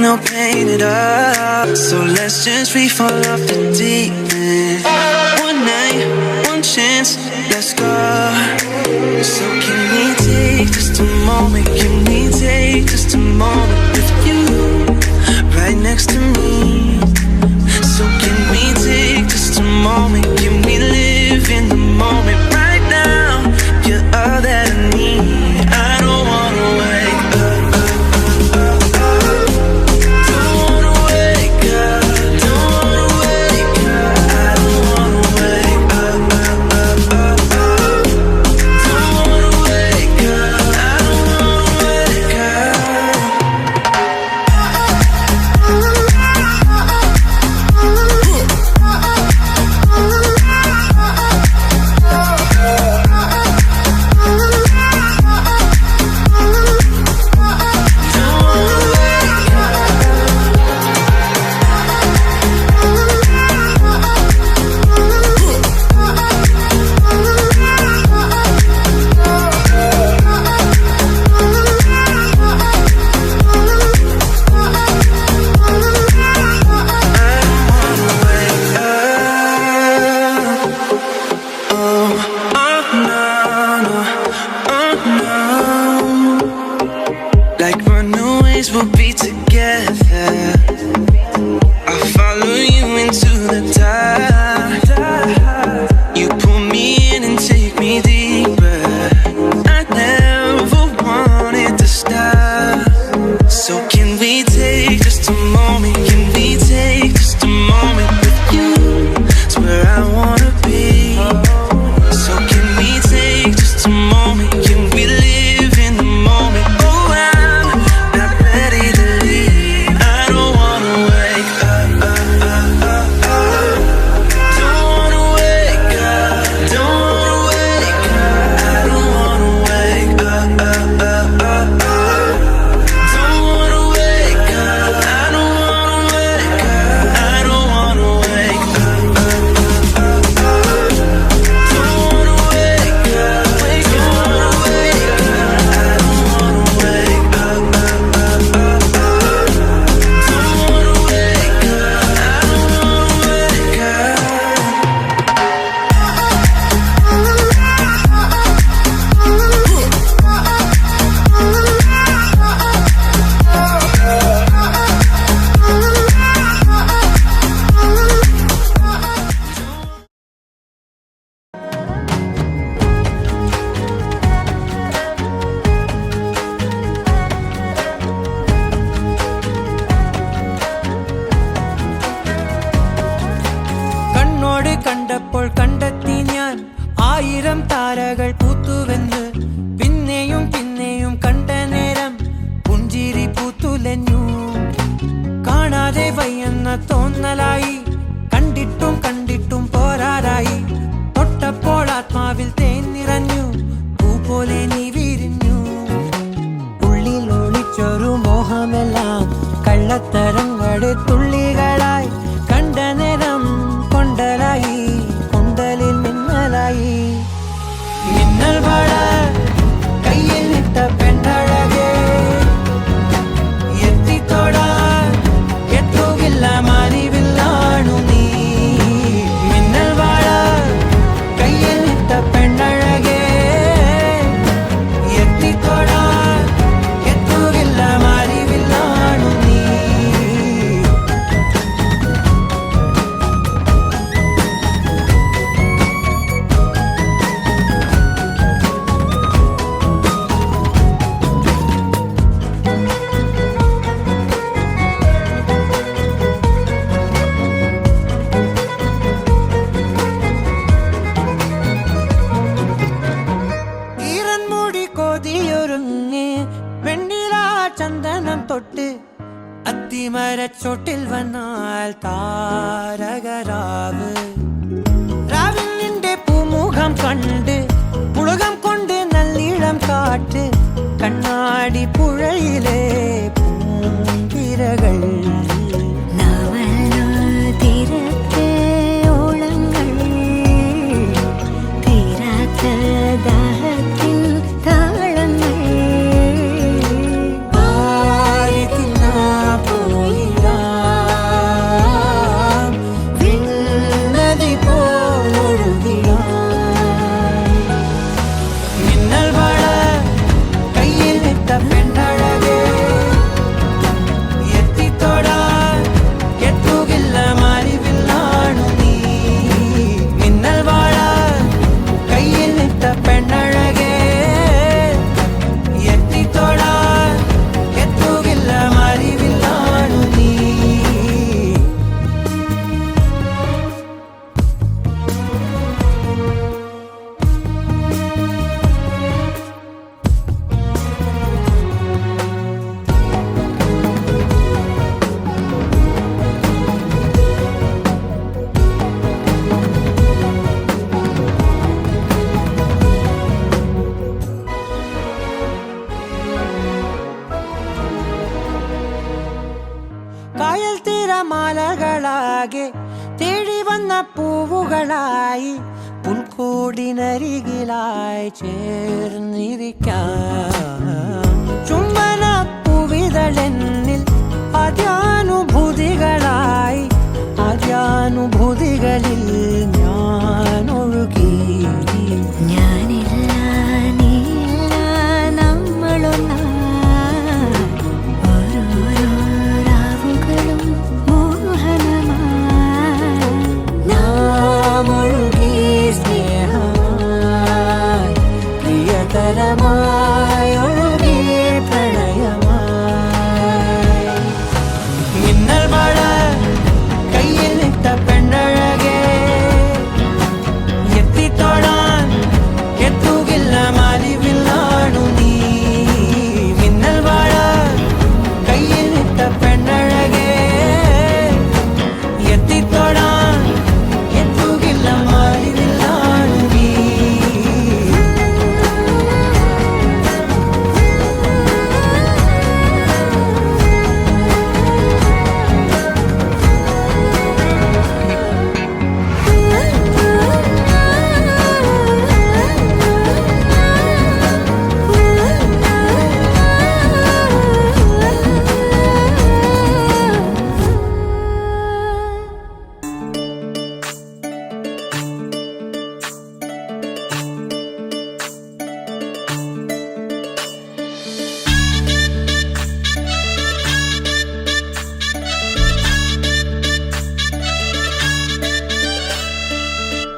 no pain at all. So let's just free fall off the deep end. One night, one chance, let's go. So can we take just a moment? Can we take just a moment with you right next to me? So can we take just a moment? Can we live in the moment right now? You're all that I need. I don't wanna wake up. Don't wanna wake up. Don't wanna wake up. I don't wanna wake up. Don't wanna wake up. I don't wanna wake like runaways, we'll be together. I'll follow you into the dark. You pull me in and take me deeper. I never wanted to stop. So can we take just a moment? Can we take just a moment with you? It's where I wanna be. So can we take just a moment? Can we live in the moment? Oh, I'm not ready to leave. I don't wanna wake up. Don't wanna wake up. Don't wanna wake up. I don't wanna wake up. Don't wanna wake up. I don't wanna wake up. I don't wanna wake up. Don't wanna wake up. Wake up. Wake up. I don't wanna wake up. Don't wanna wake up. I കണ്ണോട് കണ്ടപ്പോൾ കണ്ടെത്തി ഞാൻ 1000 താരകൾ പൂത്തുവെന്ന്. പിന്നെയും പിന്നെയും കണ്ട നേരം പുഞ്ചിരി പൂത്തുലഞ്ഞു. കാണാതെ വയ്യെന്ന തോന്നലായി, കണ്ടിട്ടും കണ്ടിട്ടും പോരാറായി. തൊട്ടപ്പോൾ ആത്മാവിൽ തേൻ നിറഞ്ഞു, പൂ പോലെ നീ വിരിഞ്ഞു. ഉള്ളിൽ ഒളിച്ചൊരു മോഹമെല്ലാം കള്ളത്തരങ്ങളുടെ തുള്ളികളായി. കണ്ട നേരം കൊണ്ടലായി, കൊണ്ടലിൽ മിന്നലായി. മിന്നൽ വള കയ്യിൽ ഇട്ട പെണ്ണഴകേ, എത്തിത്തൊടാൻ എത്തുകില്ല മാലിവില്ലാണു നീ. മിന്നൽ വള കയ്യിൽ ഇട്ട പെണ്ണഴകേ, എത്തിത്തൊടാൻ എത്തുകില്ല മാലിവില്ലാണു നീ. ഈറൻമുടി കൊതിയൊരുങ്ങി വെണ്ണിലാ ചന്ദനം തൊട്ട് അത്തിമരച്ചോട്ടിൽ വന്നാൽ താരകരാവ്. രാവിൽ നിന്റെ പൂമുഖം കണ്ട് പുളകം കൊണ്ട് നല്ലിളം കാറ്റ്. കണ്ണാടി പുഴയിലെ പൂങ്കിരകൾ നവരാതിരത്തെ ഓളങ്ങൾ തീരാത്ത ദാഹത്തിൻ താളങ്ങൾ. ആരിതിനാ പോ ആകെ തേടി വന്ന പൂവുകളായി പുൽക്കൂടിനരികിലായി ചേർന്നിരിക്കാം. ചുംബന പൂവിതളെന്നിൽ ആദ്യാനുഭൂതികളായി ആദ്യാനുഭൂതികളിൽ ഞാൻ ഒഴുകി. ഞാനില്ല നീയില്ല നമ്മളൊന്നായി ഓരോരോ രാവുകളും മോഹനമായി നാം ഒഴുകി സ്നേഹമായി പ്രിയതരമായി ഒഴുകി പ്രണയമായി. മിന്നൽ മഴ കയ്യിലിട്ട പെണ്ണഴകേ എത്തിത്തൊടാൻ എത്തുകില്ല മാലിവില്ലാണു നീ. മിന്നൽ മഴ കയ്യിലിട്ട പെണ്ണഴകേ എത്തിത്തൊടാൻ എത്തുകില്ല മാലിവില്ലാണു നീ.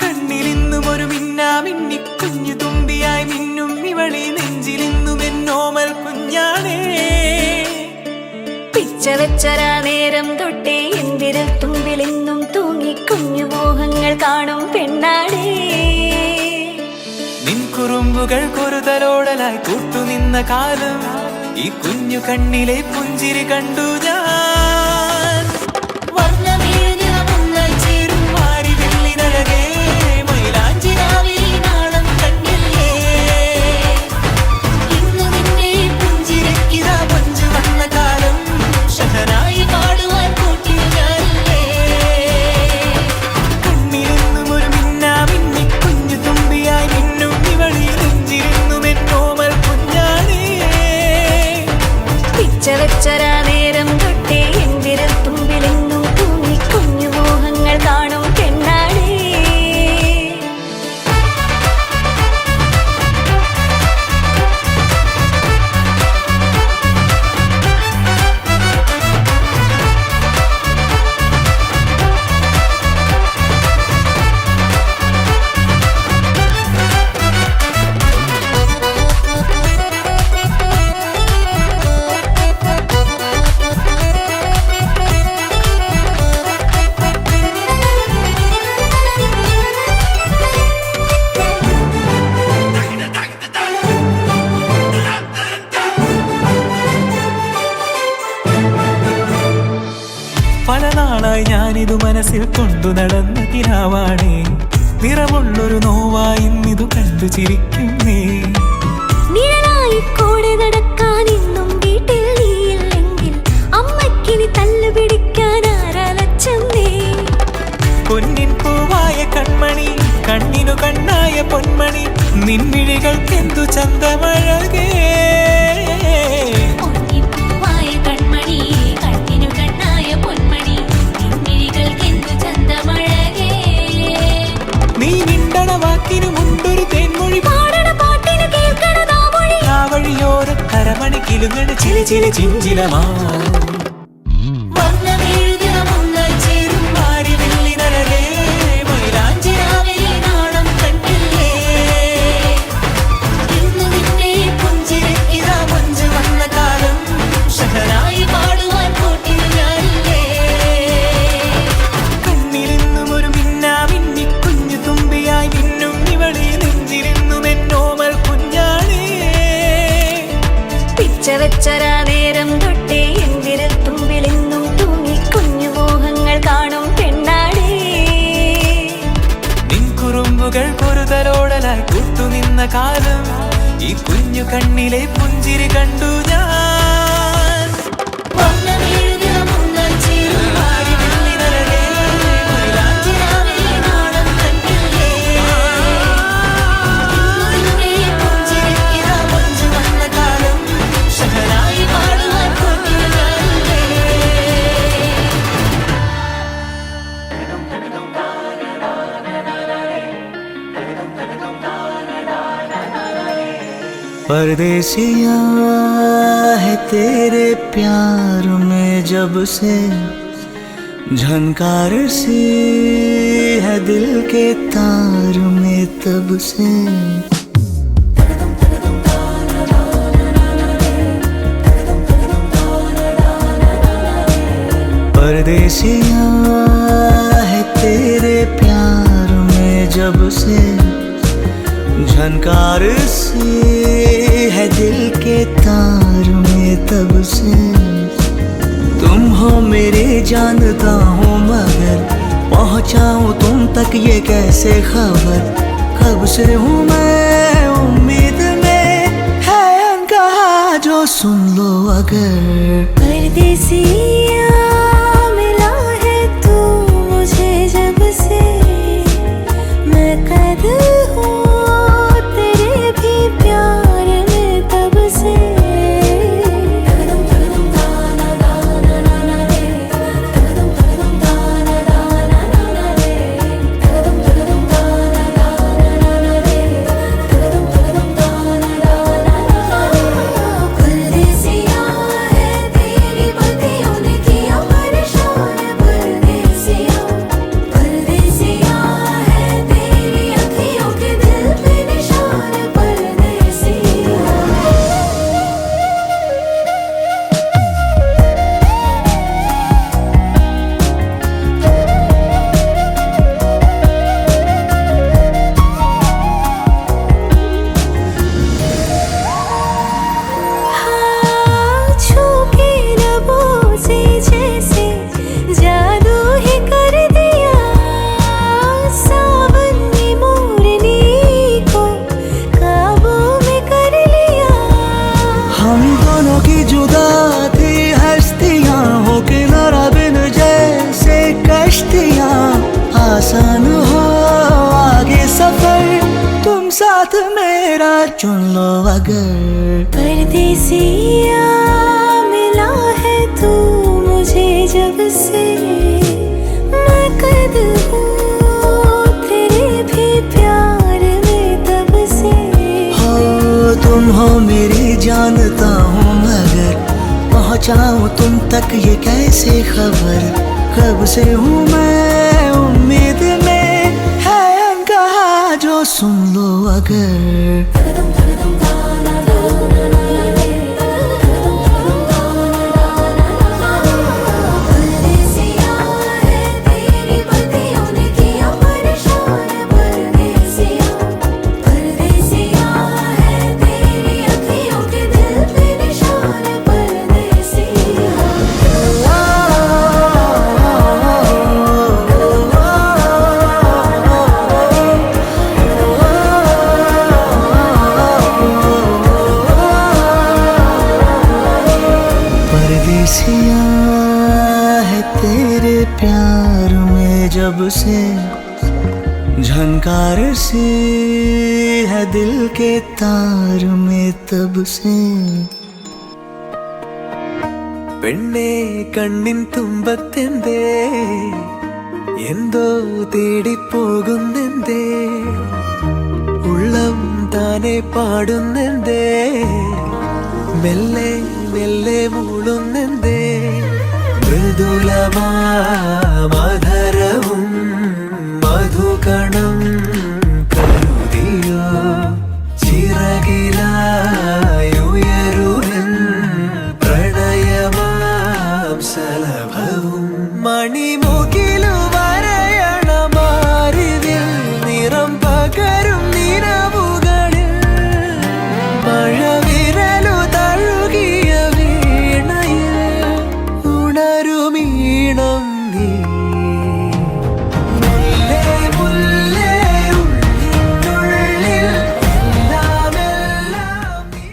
കണ്ണിലിന്നും ഒരു മിന്നാമിന്നി കുഞ്ഞു തുമ്പിയായി മിന്നും ഇവളി നെഞ്ചിലിന്നും എന്നോമൽ കുഞ്ഞാണേ. പിച്ച വെച്ചരാ നേരം തൊട്ടേ എന്തിരൽ തുമ്പിലെന്നും തൂങ്ങി കുഞ്ഞു മോഹങ്ങൾ കാണും പെണ്ണാടേ. നിൻ കുറുമ്പുകൾ കുറുതലോടലായി കൂട്ടുനിന്ന കാലം ഈ കുഞ്ഞു കണ്ണിലെ പുഞ്ചിരി കണ്ടു ഞാൻ. വർണ്ണമേറിയ മുങ്ങൽ ചേരും മാറി വെള്ളിനഴകേ മൈലാഞ്ചി രാവിൽ നാളം കണ്ടില്ലേ. ഇന്ന് നിന്നെ പുഞ്ചിരിക്കിതാ പഞ്ചു വന്ന കാലം ഷഹനായി പാടുവാൻ കൂട്ടിയ ഞാനില്ലേ. കണ്ണിലെന്നും ഒരു മിന്നാമിന്നി കുഞ്ഞു തുമ്പിയായി മിന്നും ഇവളി നെഞ്ചിരുന്നും എന്നോമൽ കുഞ്ഞാണേ. പിച്ച വെച്ചരാ നേരം തൊട്ടേ എന്തിരൽ തുമ്പിലെന്നും തൂങ്ങി കുഞ്ഞു മോഹങ്ങൾ കാണും പെണ്ണാടേ. പല നാളായി ഞാനിതു മനസ്സിൽ കൊണ്ടു നടന്ന കിനാവാണേ. നിറമുള്ളൊരു നോവായി ഇന്നിതു കണ്ടു ചിരിക്കുന്നേ. നിഴലായി കൂടെ നടക്കാൻ ഇന്നും വീട്ടിൽ നീയില്ലെങ്കിൽ അമ്മക്കിനി തല്ലു പിടിക്കാൻ ആരാലച്ചമ്മേ. പൊന്നിൻ പൂവായ കൺമണി കണ്ണിനു കണ്ണായ പൊന്മണി നിൻമിഴികൾക്കെന്തു ചന്തമഴകേ. പൂവായ കൺമണി കണ്ണിനു കണ്ണായ പൊന്മണി നിൻമിഴികൾക്കെന്തു ചന്തമഴകേ. നീ മിണ്ടണ വാക്കിനു മുണ്ടൊരു തേൻമൊഴി പാടണ പാട്ടിനു കേൾക്കണതാ മൊഴി. ആ വഴിയോര കരമണി കിലുങ്ങണ ചില ചില ചിഞ്ചിലമാ. വർണ്ണമേഴുതിയ മുങ്ങൽ ചേരും മാറി വെള്ളിനഴകേ മൈലാഞ്ചി രാവിൽ നാണം കണ്ടില്ലേ. ഇന്ന് നിന്നെ പുഞ്ചിരിക്കിതാ പഞ്ചു വന്ന കാലം ഷഹനായി പാടുവാൻ കൂട്ടിയ ഞാനില്ലേ. കണ്ണിലിന്നും ഒരു മിന്നാമിന്നി കുഞ്ഞു തുമ്പിയായി മിന്നും ഇവളി നെഞ്ചിരുന്നും എന്നോമൽ കുഞ്ഞാണേ. പിച്ച വെച്ചരാ നേരം തൊട്ടേ എന്തിരൽ തുമ്പിലെന്നും തൂങ്ങി കുഞ്ഞു മോഹങ്ങൾ കാണും പെണ്ണാടേ. നിൻ കുറുമ്പുകൾ കുറുതലോടലായി കൂട്ടുനിന്ന കാലം ഈ കുഞ്ഞു കണ്ണിലെ പുഞ്ചിരി കണ്ടു ഞാൻ. വർണ്ണമേഴുതിയ മുങ്ങൽ ചേരും മാറി വെള്ളിനഴകേ परदेसिया है तेरे प्यार में जब से, झनकार सी है दिल के तार में तब से। परदेसिया है तेरे प्यार में जब से, झनकार सी है दिल के तार में तब से। तुम हो मेरे जानता हूँ मगर पहुँचाऊँ तुम तक ये कैसे खबर। कब से हूँ मैं उम्मीद में, है अनकहा जो सुन लो अगर। परदेसिया मिला है तू मुझे जब से, मैं कैद हूँ तेरे भी प्यार में तब से। आसान हो आगे सफर तुम साथ मेरा चुन लो अगर। परदेसिया मिला है तू मुझे जब से, मैं कैद हूँ तेरे भी प्यार में तब से। हो तुम हो मेरी जानता हूँ मगर पहुँचाऊँ तुम तक ये कैसे खबर। कब से हूँ मैं उम्मीद में, है अनकहा जो सुन लो अगर। परदेसिया है तेरे प्यार में जब से, झनकार सी है दिल के तार में तब से। പെണ്ണേ കണ്ണിൻ തുമ്പത്തെന്തേ എന്തോ തേടിപ്പോകുന്നെന്തേ, ഉള്ളം താനെ പാടുന്നെന്തേ, മെല്ലെ മെല്ലെ മൂളുന്നെന്തേ, മൃദുലമാധരവും മധുകണം കരുതിയോ, ചിറകിലായുയരുവൻ പ്രണയമാം സലഭവും. മണിമുകിലു വരയണമാരിതിൽ നിറം പകരും നിറവുകളിൽ, മഴവിരലു തഴുകിയ വീണയിൽ ഉണരുമീണം നീ. മുല്ലേ മുല്ലേ ഉള്ളിനുള്ളിൽ എല്ലാമെല്ലാം നീ.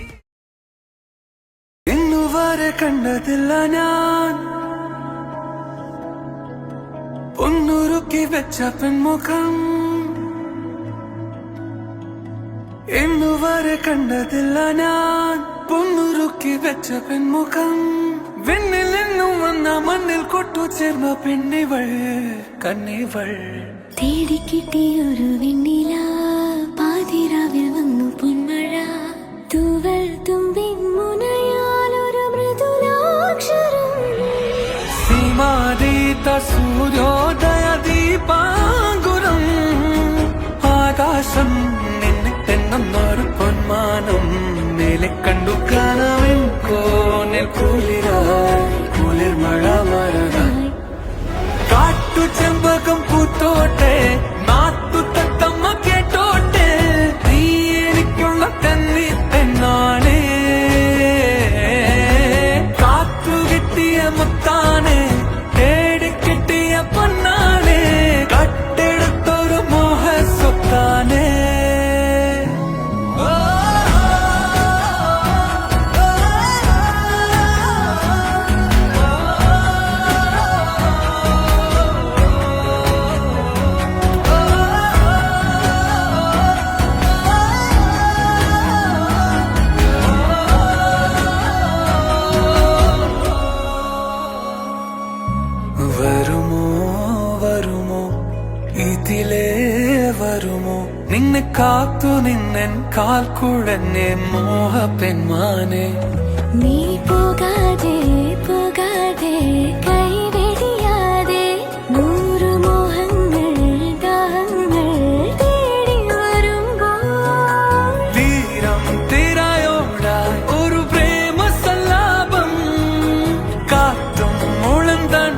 ഇന്നുവരെ കണ്ടതില്ല ഞാൻ പൊന്നുരുക്കി വെച്ച പെൺമുഖം, ഇന്നുവരെ കണ്ടതില്ല ഞാൻ പൊന്നുരുക്കി വെച്ച പെൺമുഖം. വിണ്ണിൽ നിന്നും വന്ന മണ്ണിൽ കൊട്ടുചേർന്ന പെണ്ണിവൾ കണ്ണിവൾ. തേടിക്കിട്ടിയൊരു വെണ്ണില പാതിരാവിൽ വന്നു പൊന്മഴ, തൂവ തുമ്പിൻ മുനയാലൊരു മൃദുലാക്ഷരം സീമാതീത സൂര്യോദയ ദീപാങ്കുരം ആകാശം നിന്നിട്ടെന്നൊരു പൊന്മാനം മേലെ കണ്ടു കാണാൻ കോണിൽ കുളിർ മഴ മരനായി കാട്ടു ചെമ്പകം പൂത്തോട്ടെ നാട്ടു തത്തമ്മ കേട്ടോട്ടെ നീ എനിക്കുള്ള കന്നി പെണ്ണാണേ കാത്തു കിട്ടിയ മുത്താനെ തേടി കിട്ടിയ പൊന്നാനെ കട്ടെടുത്തൊരു മോഹ സ്വത്താനേ വരുമോ ഇതിലേ വരുമോ നിന്നെ കാത്തു നിന്നൻ കാൽക്കുഴന്നെ മോഹ പെൺമാനെ നീ പോകാതെ കൈവെടിയാതെ നൂറു മോഹങ്ങൾ ദാഹങ്ങൾ തേടി വരുമ്പോൾ തീരം തീരായോടായി ഒരു പ്രേമ സല്ലാപം കാറ്റും മുളന്തൺ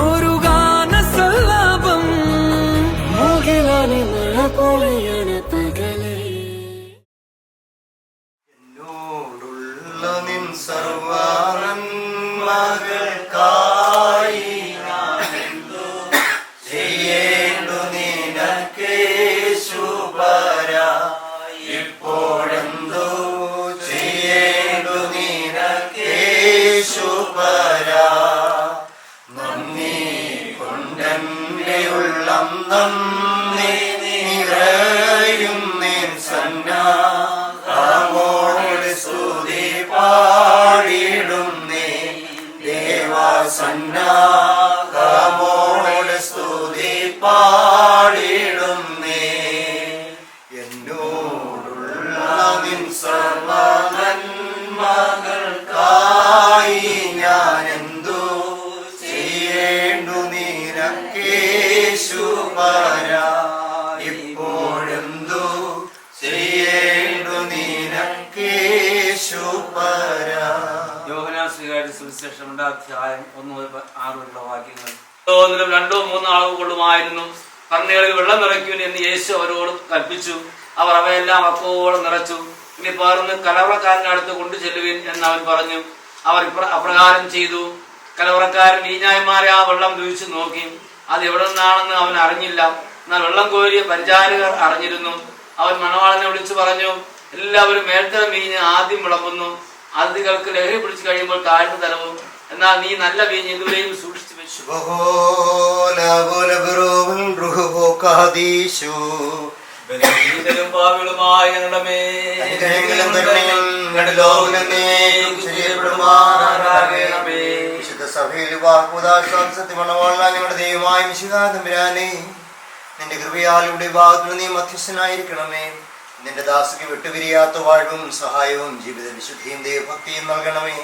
ഒരു ഗാന സല്ലാപം മുകിലാനി മഴ പോലെയാണ് പകലേ എന്നോടുള്ള നിൻ സർവ്വനന്മകൾക്കായി ഞാനെന്തോ ചെയ്യേണ്ടു നിനക്കേശുപരാ ഇപ്പോഴെന്തോ ചെയ്യേണ്ടു നിനക്കേശുപരാ നന്ദി കൊണ്ടെന്റെ ഉള്ളം നന്ദി നിറയും നിൻ സന്നാമോട് സ്തുതി പാടിടുന്നേ ദേവാസന്നാമോട് സ്തുതി പാടിടുന്നേ എന്നോടുള്ള നിൻ സർവ്വനന്മകൾക്കായി ഞാനെന്തോ ചെയ്യേണ്ടു നിനക്കേശുപരാ ഇപ്പോഴെന്തോ ചെയ്യേണ്ടു നിനക്കേശുപരാ. യോഹന്നാൻ ശ്രീകാരുടെ സുവിശേഷം 2-1-6 വാക്യങ്ങൾ. ഒന്നിലും 2-3 അളവ് കൊള്ളുമായിരുന്നു. കണ്ണുകളിൽ വെള്ളം നിറയ്ക്കുവിൻ എന്ന് യേശു അവരോട് കൽപ്പിച്ചു. അവർ അവയെല്ലാം അപ്പോളം നിറച്ചു. ഇനി പകർന്ന് കലവറക്കാരൻ്റെ അടുത്ത് കൊണ്ടു ചെല്ലുവിൻ എന്ന് അവൻ പറഞ്ഞു. അവർ അപ്രകാരം ചെയ്തു. കലവറക്കാരൻ വീഞ്ഞായന്മാരെ ആ വെള്ളം രുചിച്ചു നോക്കി. അത് എവിടെ നിന്നാണെന്ന് അവൻ അറിഞ്ഞില്ല. എന്നാൽ വെള്ളം കോരിയ പരിചാരകർ അറിഞ്ഞിരുന്നു. അവൻ മണവാളനെ വിളിച്ചു പറഞ്ഞു, എല്ലാവരും മേൽത്തരം വീഞ്ഞ് ആദ്യം വിളമ്പുന്നു, അതിഥികൾക്ക് ലഹരി പിടിച്ചു കഴിയുമ്പോൾ താഴ്ന്നു തരവും. എന്നാൽ നീ നല്ല വീഞ്ഞ് ഇതുവരെയും സൂക്ഷിച്ചു വെച്ചു. പാവികളുമായ ഞങ്ങളുടെ ദൈവമായ മിശിഹാതമ്പുരാനേ, നിന്റെ കൃപയാലുടെ ഭാഗത്ത് നീ മധ്യസ്ഥനായിരിക്കണമേ. നിന്റെ ദാസിക്ക് വിട്ടുപിരിയാത്ത വാഴ്വും സഹായവും ജീവിത വിശുദ്ധിയും ദൈവഭക്തിയും നൽകണമേ.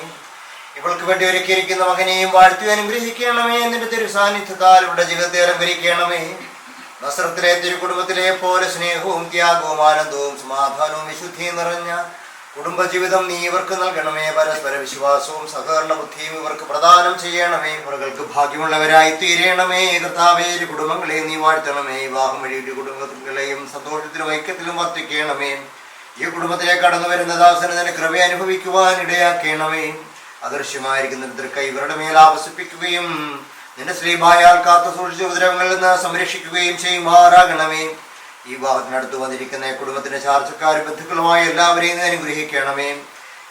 ഇവൾക്ക് വേണ്ടി ഒരുക്കിയിരിക്കുന്ന മകനെയും വാഴ്ത്തി അനുഗ്രഹിക്കണമേ. നിന്റെ തിരു സാന്നിധ്യത്താൽ ഇവിടെ ജീവിതത്തെ അലങ്കരിക്കണമേ. നസ്രത്തിലെ തിരുകുടുംബത്തിലെ പോലെ സ്നേഹവും ത്യാഗവും ആനന്ദവും സമാധാനവും വിശുദ്ധിയും നിറഞ്ഞ കുടുംബജീവിതം നീ ഇവർക്ക് നൽകണമേ. പരസ്പര വിശ്വാസവും സഹകരണ ബുദ്ധിയും ഇവർക്ക് പ്രദാനം ചെയ്യണമേ. ഇവർക്ക് ഭാഗ്യമുള്ളവരായി തീരണമേ. കർത്താവേ, കുടുംബങ്ങളെ നീ വാഴ്ത്തണമേ. വിവാഹം വഴി കുടുംബങ്ങളെയും സന്തോഷത്തിലും ഐക്യത്തിലും വർത്തിക്കണമേ. ഈ കുടുംബത്തിലേക്ക് കടന്നു വരുന്ന ദാസന് തന്നെ കൃപ അനുഭവിക്കുവാൻ ഇടയാക്കണമേ. അദൃശ്യമായിരിക്കുന്ന ദൃക്ക ഇവരുടെ മേൽ ആവസിപ്പിക്കുകയും നിന്റെ ശ്രീഭായാൽ കാത്തു സൂക്ഷിച്ച ഉപദ്രവങ്ങളിൽ നിന്ന് സംരക്ഷിക്കുകയും ചെയ്യുമാറാകണമേ. ഈ വിവാഹത്തിനടുത്ത് വന്നിരിക്കുന്ന കുടുംബത്തിന്റെ ചാർച്ചക്കാരും ബന്ധുക്കളുമായ എല്ലാവരെയും നീ അനുഗ്രഹിക്കണമേ.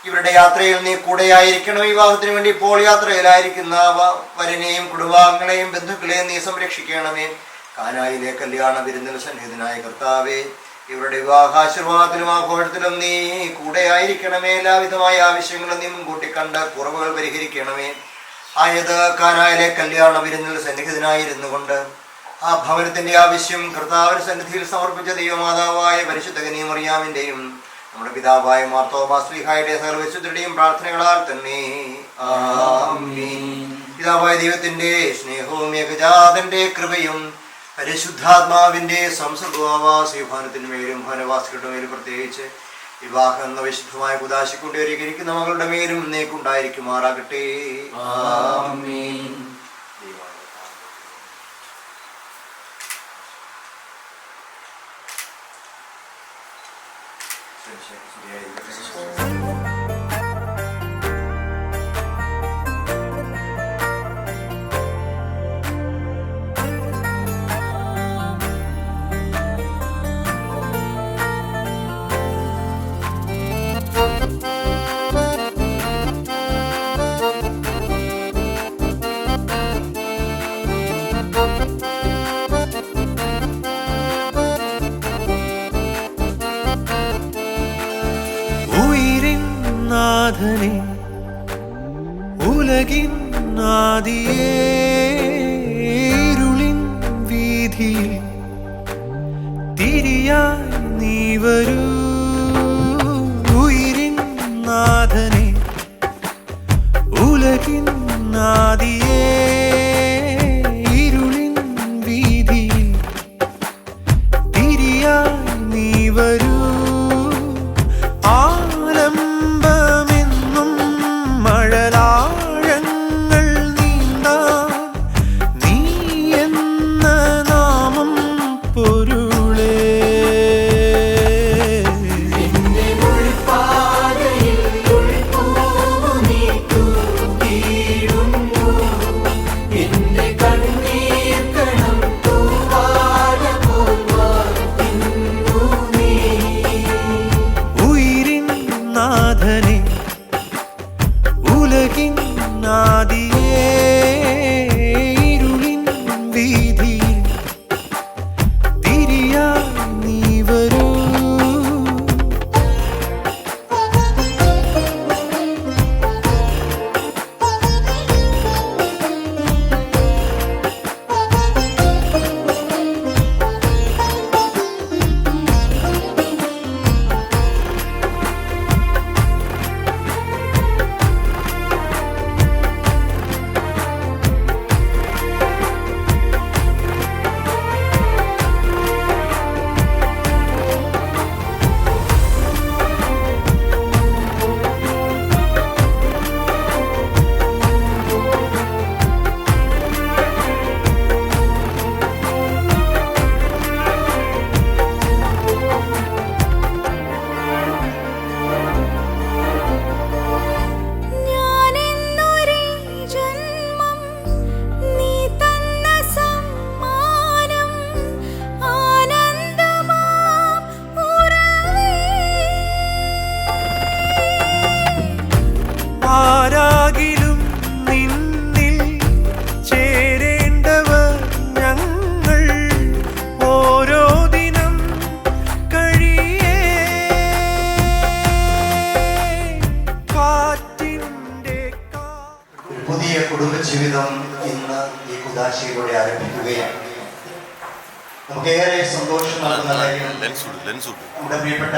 ഇവരുടെ യാത്രയിൽ നീ കൂടെയായിരിക്കണമേ. വിവാഹത്തിന് വേണ്ടി ഇപ്പോൾ യാത്രയിലായിരിക്കുന്ന വരനെയും കുടുംബാംഗങ്ങളെയും ബന്ധുക്കളെയും നീ സംരക്ഷിക്കണമേ. കാനായിലെ കല്യാണ വിരുന്നിൽ സന്നിഹിതനായ കർത്താവേ, ഇവരുടെ വിവാഹാശീർവാദത്തിലും ആഘോഷത്തിലും നീ കൂടെയായിരിക്കണമേ. എല്ലാവിധമായ ആവശ്യങ്ങളും നീ മുൻകൂട്ടി കണ്ട് കുറവുകൾ പരിഹരിക്കണമേ. ആയത് കാനായിലെ കല്യാണ വിരുന്നിൽ സന്നിഹിതനായിരുന്നു കൊണ്ട് ആ ഭവനത്തിന്റെ ആവശ്യം കർത്താവിന്റെ സന്നിധിയിൽ സമർപ്പിച്ച ദൈവമാതാവായ പരിശുദ്ധ കന്യക മറിയാമിന്റെയും നമ്മുടെ പിതാവായ മാർത്തോമാ ശ്ലീഹായുടെ സർവ്വശുദ്ധരുടെയും പ്രാർത്ഥനകളാൽ തന്നെ ആമീൻ. പിതാവായ ദൈവത്തിന്റെ സ്നേഹവും ഏകജാതന്റെ കൃപയും പരിശുദ്ധാത്മാവിന്റെ സംസർഗവാസീഭാനത്തിന് മേലും ഭവനവാസികളുടെ മേലും പ്രത്യേകിച്ച് വിവാഹം എന്ന വിശുദ്ധമായ കുദാശിക്കൊണ്ട് ഒരുക്കിയിരിക്കുന്ന മകളുടെ മേലും എന്നേക്കുണ്ടായിരിക്കുമാറാകട്ടെ. ആമീൻ. നാഥനെ ഉലകിൻ ആദിയേ ഇരുളിൻ വീതിയിൽ തിരിയായി നീ വരൂ. ഉയിരിൻ നാഥനെ ഉലകിൻ ആദിയേ ഇരുളിൻ വീതിയിൽ തിരിയായി നീ വരൂ. കുടുംബജീവിതം ഇന്ന് ഈ കുദാശയിലൂടെ ആരംഭിക്കുകയാണ്. നമുക്കേറെ സന്തോഷം നൽകുന്ന കാര്യം നമ്മുടെ പ്രിയപ്പെട്ട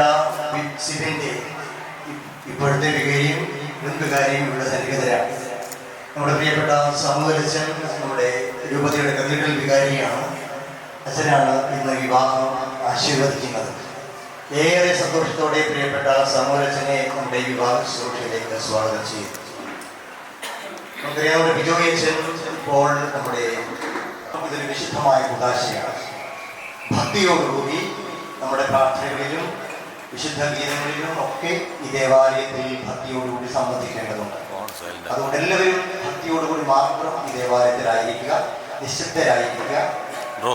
സിബിന്റെ ഇപ്പോഴത്തെ വികാരിയും മുൻവികാരിയും ഇവിടെ സന്നിഹിതരാണ്. നമ്മുടെ പ്രിയപ്പെട്ട സാമുവലച്ചൻ നമ്മുടെ രൂപതയുടെ കത്തീഡ്രൽ വികാരിയാണ്. അച്ഛനാണ് ഇന്ന് വിവാഹം ആശീർവദിക്കുന്നത്. ഏറെ സന്തോഷത്തോടെ പ്രിയപ്പെട്ട സാമുവലച്ചനെ നമ്മുടെ വിവാഹ ശുശ്രൂഷയിലേക്ക് സ്വാഗതം ചെയ്യുന്നു. നമുക്കറിയാവുന്ന ബിജോയച്ചൻ ഇപ്പോൾ നമ്മുടെ ഇതൊരു വിശുദ്ധമായ കുദാശയാണ്. ഭക്തിയോടുകൂടി നമ്മുടെ പ്രാർത്ഥനകളിലും വിശുദ്ധ ഗീതങ്ങളിലും ഒക്കെ ഈ ദേവാലയത്തിൽ ഭക്തിയോടുകൂടി സംബന്ധിക്കേണ്ടതുണ്ട്. അതുകൊണ്ട് എല്ലാവരും ഭക്തിയോടുകൂടി മാത്രം ഈ ദേവാലയത്തിലായിരിക്കുക, നിശ്ചിതരായിരിക്കുക.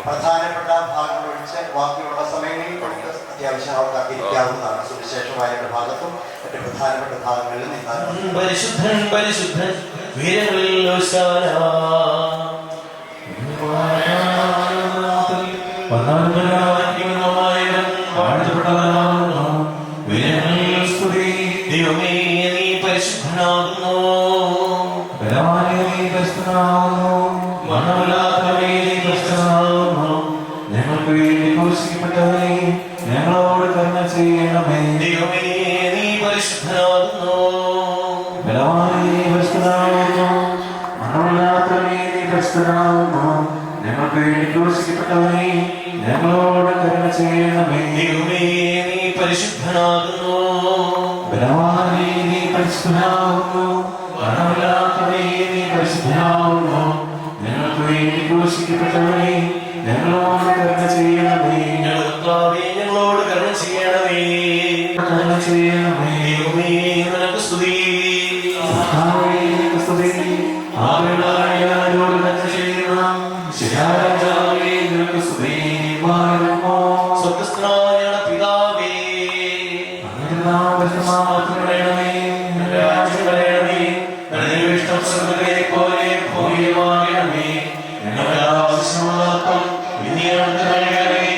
പ്രധാനപ്പെട്ട ഭാഗങ്ങൾ ഒഴിച്ച് ബാക്കിയുള്ള സമയങ്ങളിൽ നമുക്ക് അത്യാവശ്യം അവർക്കാക്കി ഇരിക്കാവുന്നതാണ്. സുവിശേഷമായ ഭാഗത്തും മറ്റ് പ്രധാനപ്പെട്ട ഭാഗങ്ങളിൽ നിന്നാണ്. പരിശുദ്ധൻ പരിശുദ്ധൻ വീരങ്ങളിൽ ദൈവമേ നീ പരിശുദ്ധനാകുന്നു, ഞങ്ങൾക്ക് വേണ്ടി ക്രൂശിക്കപ്പെട്ടവനെ ഞങ്ങളോട് കരുണ ചെയ്യണമേ. ദൈവമേ പരിശുദ്ധനാകുന്നു. ഞങ്ങൾക്ക് വേണ്ടി ക്രൂശിക്കപ്പെട്ടവനെ ഞങ്ങളോട് കരുണ ചെയ്യണമേ. ദൈവമേ, നീ പരിശുദ്ധനാകുന്നു. ബലവാനേ, നീ പരിശുദ്ധനാകുന്നു. മരണമില്ലാത്തവനേ, നീ പരിശുദ്ധനാകുന്നു. ഞങ്ങൾക്ക് വേണ്ടി ക്രൂശിക്കപ്പെട്ടവനെ ഞങ്ങളോട് കരുണ ചെയ്യണമേ. കർത്താവേ, ഞങ്ങളോട് കരുണ ചെയ്യണമേ. കരുണ ചെയ്യണമേ. ദൈവമേ, നിനക്ക് സ്തുതി. ആരോട് കരുണ ചെയ്യണം. ശിലാരാജാവേ, നിനക്ക് സ്തുതി. സ്വർഗ്ഗസ്ഥനായ ഞങ്ങളുടെ പിതാവേ, അങ്ങയുടെ നാമം മാത്രമേ രാജ്യം വരയണമേ. നിന്റെ ഇഷ്ടം സ്വർഗ്ഗത്തിലെ പോലെ ഭൂമിയിലുമാകണമേ. ഞങ്ങളുടെ ആവശ്യമുള്ള അപ്പം ഇനി ഞങ്ങൾക്ക് നൽകണമേ.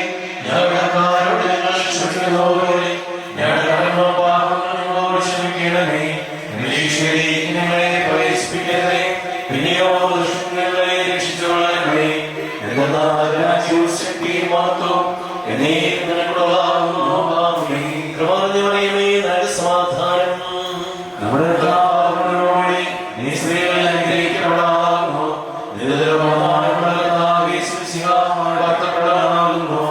ഞങ്ങളുടെ കടക്കാരോട് ഞങ്ങൾ ക്ഷമിക്കുന്നതുപോലെ ഞങ്ങളുടെ കടങ്ങളും പാപങ്ങളും ഞങ്ങളോട് ക്ഷമിക്കണമേ. പരീക്ഷയിലേക്ക് ഞങ്ങളെ പ്രവേശിപ്പിക്കരുതേ, പിന്നെയോ ദുഷ്ടങ്ങളെ രക്ഷിച്ചുകൊള്ളണമേ. എന്തെന്നാൽ രാജ്യവും ശക്തിയും മഹത്വവും എന്നേക്കും നിനക്കുള്ളതാകുന്നു. ആമേൻ. കൃപ നിറഞ്ഞവനേ, നിനക്ക് സമാധാനം. നമ്മുടെ കർത്താവിനോടുകൂടി നീ സ്ത്രീകളിൽ അനുഗ്രഹിക്കപ്പെടാകുന്നു. നിന്റെ ദൈവമായുള്ള കർത്താവ് യേശുമിശിഹ വാഴ്ത്തപ്പെടാനാകുന്നു.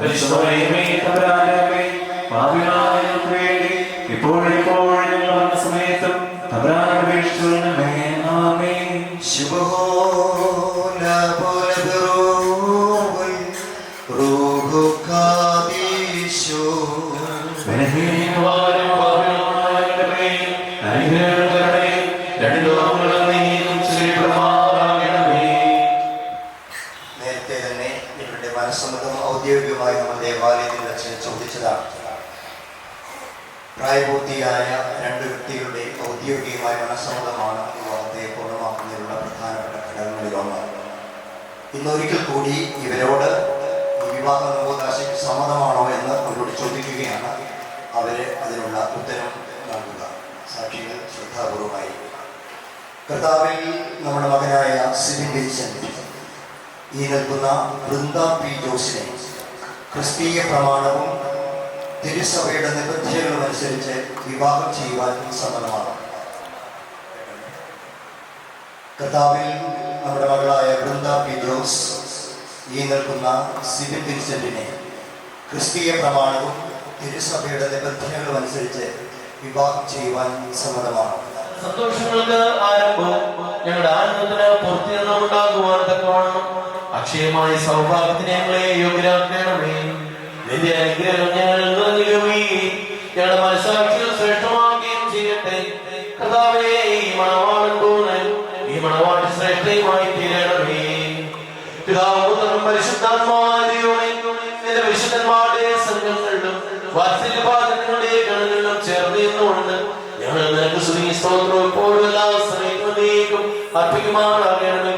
പരിശുദ്ധമറിയമേ, തമ്പുരാന്റെ പാപികളായ ഞങ്ങൾക്ക് വേണ്ടി ഇപ്പോഴും ഞങ്ങൾ വന്ന സമയത്തും തമ്പുരാനെ അപേക്ഷിച്ചുകൊള്ളണമേ. ആമേൻ. നേരത്തെ തന്നെ ഇവരുടെ മനസ്സമ്മതം ഔദ്യോഗികമായി നമ്മൾ ദേവാലയത്തിൽ വെച്ച് ചോദിച്ചതാണ്. പ്രായപൂർത്തിയായ രണ്ട് വ്യക്തികളുടെ ഔദ്യോഗികമായ മനസ്സമ്മതമാണ് വിവാഹത്തെ പൂർണ്ണമാക്കുന്നതിനുള്ള പ്രധാനപ്പെട്ട ഘടകങ്ങളിലൊന്ന്. ഇന്നൊരിക്കൽ കൂടി ഇവരോട് ഈ വിവാഹ നവോദാശയ്ക്ക് സമ്മതമാണോ എന്ന് അവരോട് ചോദിക്കുകയാണ്. അവര് അതിനുള്ള ഉത്തരം നൽകുക. സാക്ഷികൾ ശ്രദ്ധാപൂർവമായി. കർത്താവിൽ നമ്മുടെ മകനായ സിബിൻ വിൻസെന്റ് ഈ നിൽക്കുന്ന വൃന്ദ പി ജോസിനെ ക്രിസ്തീയ പ്രമാണവും തിരുസഭയുടെ നിബന്ധനകളും അനുസരിച്ച് വിവാഹം ചെയ്യുവാൻ സമ്മതമാണ്. കർത്താവിൽ നമ്മുടെ മകളായ വൃന്ദ പി ജോസ് ഈ നിൽക്കുന്ന സിബിൻ വിൻസെന്റിനെ ക്രിസ്തീയ പ്രമാണവും തിരുസഭയുടെ നിബന്ധനകളും അനുസരിച്ച് വിവാഹം ചെയ്യുവാൻ സമ്മതമാണ്. സന്തോഷങ്ങൾക്ക് ആരംഭവും ഞങ്ങളുടെ ആനന്ദത്തിന് പൂർത്തീകരണമുണ്ടാകുവാൻ തക്കവണ്ണം അക്ഷയമായ സൗഭാഗ്യത്തിന് ഞങ്ങളെ യോഗ്യരാക്കണമേ. നിന്റെ അനുഗ്രഹം ഞങ്ങൾ നൽകുകയും ഞങ്ങളുടെ മനസ്സാക്ഷികൾ ശ്രേഷ്ഠമാക്കുകയും ചെയ്യട്ടെ. കർത്താവേ, ഈ മണവാളൻ തോന്നൽ ഈ മണവാട്ടി ശ്രേഷ്ഠയുമായി തീരണമേ. പിതാവും പരിശുദ്ധാത്മാവായ ദൈവമേ, നിന്റെ വിശുദ്ധന്മാരുടെ സംഘങ്ങളിലും വാത്സല്യപാത്രങ്ങളുടെ ഗണങ്ങളിലും ചേർന്ന് നിന്നുകൊണ്ട് ഞങ്ങൾ നിനക്ക് സ്തുതി സ്തോത്രം ഇപ്പോഴും എല്ലാ സമയത്തും അർപ്പിക്കുമാറാകണമേ.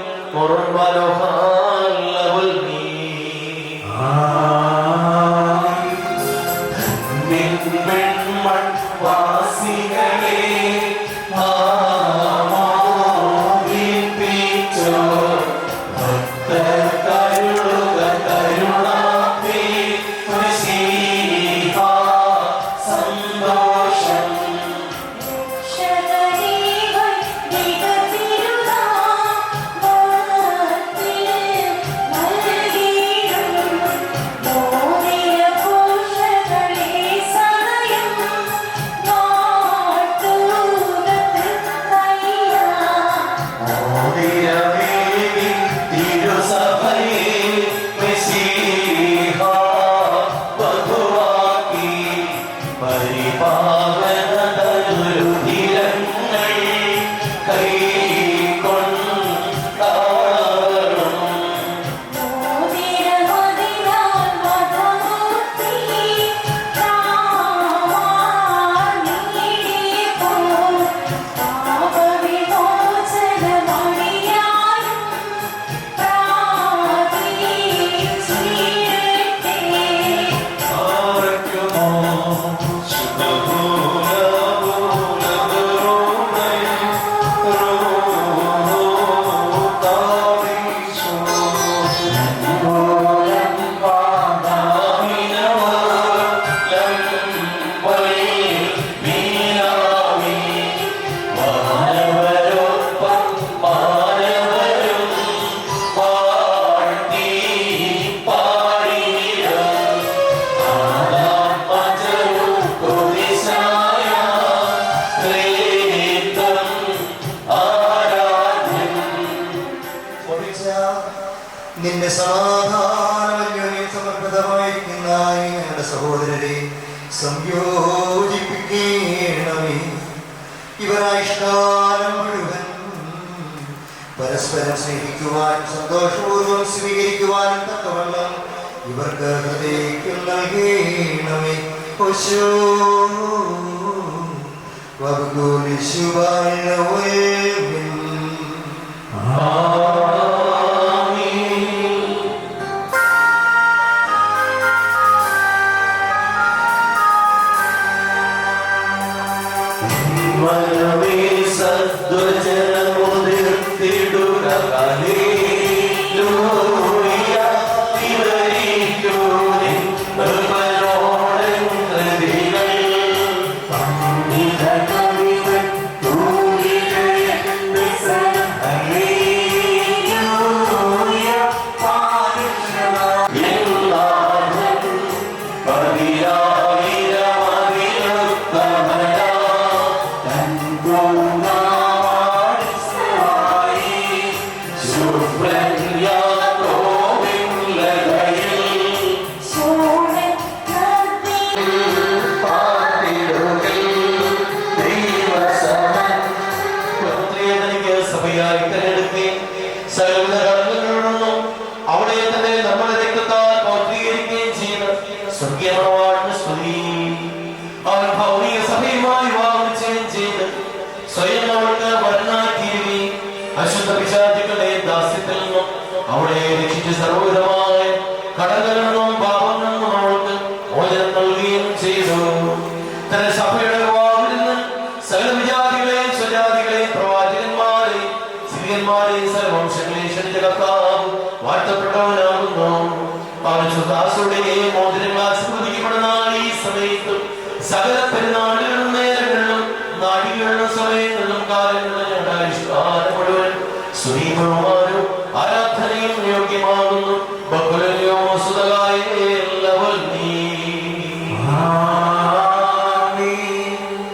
ശരണീവൻ ദിഗതിരുനാ ഭക്തൻ സമാധാനം സമർപ്പിതമായിരിക്കുന്ന ഞങ്ങളുടെ സഹോദരരെ സംയോജിപ്പിക്കണമേ. ഇവരായിഷ്കാലം മുഴുവൻ പരസ്പരം സ്നേഹിക്കുവാനും സന്തോഷപൂർവ്വം സ്വീകരിക്കുവാനും തക്കവണ്ണം ഇവർക്ക് ഹൃദയം നൽകണമേ. ഓശോ അവളെ രക്ഷിച്ച് സർവ്വവിധമായ കടകളിൽ നിന്നും പാപങ്ങളിൽ നിന്നും അവൾക്ക് മോചനം നൽകുകയും ചെയ്തു. തന്റെ സഭയുടെ വാവിൽ നിന്ന് സകല വിജാതികളെയും സ്വജാതികളെയും പ്രവാചകന്മാരെയും സ്ത്രീയന്മാരെയും സർവംശങ്ങളെയും ക്ഷണിച്ച കർത്താവ് വാഴ്ത്തപ്പെട്ടവനാകുന്നു. ദാസുടെയും മോചനങ്ങൾ ആസ്വദിക്കപ്പെടുന്ന ഈ സമയത്തും സകല പെരുന്നാളുകളിലും നേരങ്ങളിലും നാടികളിലും സമയങ്ങളിലും കാലങ്ങളിലും ഞങ്ങളുടെ ആയുഷ്കാലം മുഴുവൻ സുരീപുമാരും ആരാധനയും യോഗ്യമാകുന്നു.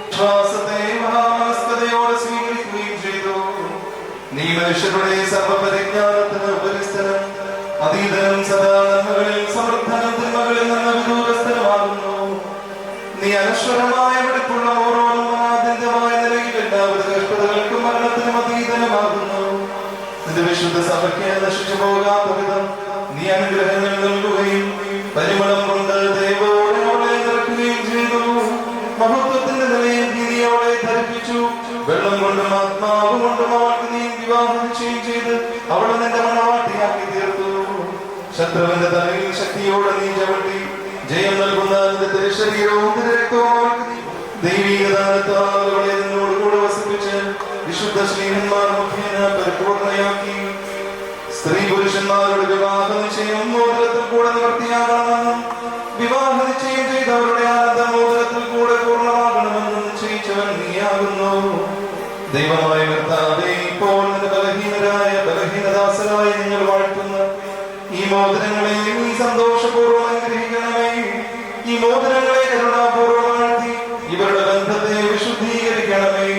വിശ്വാസത്തെ മഹാമനസ്കതയോടെ സ്വീകരിക്കുകയും ചെയ്തു. നീ മനുഷ്യരുടെ സർവപരിജ്ഞാനത്തിന് ഉപരിസ്ഥനും അതീതനും സദാ നന്മകളിൽ സമൃദ്ധനും തിന്മകളിൽ നിന്ന് വിദൂരസ്ഥനുമാകുന്നു. നീ അനശ്വരമായ വെടിപ്പുള്ള ഓരോന്നും അനാദ്യന്തമായ നിലയിൽ എല്ലാവിധ കഷ്ടതകൾക്കും മരണത്തിനും അതീതനുമാകുന്നു. നിന്റെ വിശുദ്ധ സഭയ്ക്ക് നശിച്ചു പോകാത്ത വിധം നീ അനുഗ്രഹങ്ങൾ നൽകുകയും പരിമളം കൊണ്ട് ദൈവോടെ അവളെ നിറയ്ക്കുകയും ചെയ്തു. മഹത്വത്തിന്റെ നിലയിൽ നീ അവളെ ധരിപ്പിച്ചു. വെള്ളം കൊണ്ടും ആത്മാവ് കൊണ്ടും അവൾക്ക് നീ വിവാഹം നിശ്ചയം ചെയ്ത് അവളെ നിന്റെ മണവാട്ടിയാക്കി തീർത്തു. ശത്രുവിന്റെ തലയിൽ ശക്തിയോടെ നീ ചവിട്ടി ജയം നൽകുന്ന നിന്റെ ശരീരവും രക്തവും അവൾക്ക് നീ ദൈവീക ദാനത്താൽ അവളെ നിന്നോടുകൂടെ വസിപ്പിച്ച് വിശുദ്ധ ശ്രീഹന്മാർ മുഖേന പരിപൂർണയാക്കി. സ്ത്രീ പുരുഷന്മാരുടെ വിവാഹ നിശ്ചയം മോതിരത്തിൽ കൂടെ നിവർത്തിയാകണമെന്നും വിവാഹ നിശ്ചയം ചെയ്തവരുടെ ആനന്ദം മോതിരത്തിൽ കൂടെ പൂർണ്ണമാകണമെന്നും നിശ്ചയിച്ചവൻ നീയാകുന്നു. ദൈവമായ കർത്താവേ, ഇപ്പോൾ നിന്റെ ബലഹീനദാസരായി നിങ്ങൾ വാഴ്ത്തുന്ന ഈ മോതിരങ്ങളെ നീ സന്തോഷപൂർവ്വം അനുഗ്രഹിക്കണമേ. ഈ മോതിരങ്ങളെ കരുണാപൂർവ്വം വാഴ്ത്തി ഇവരുടെ ബന്ധത്തെ വിശുദ്ധീകരിക്കണമേ.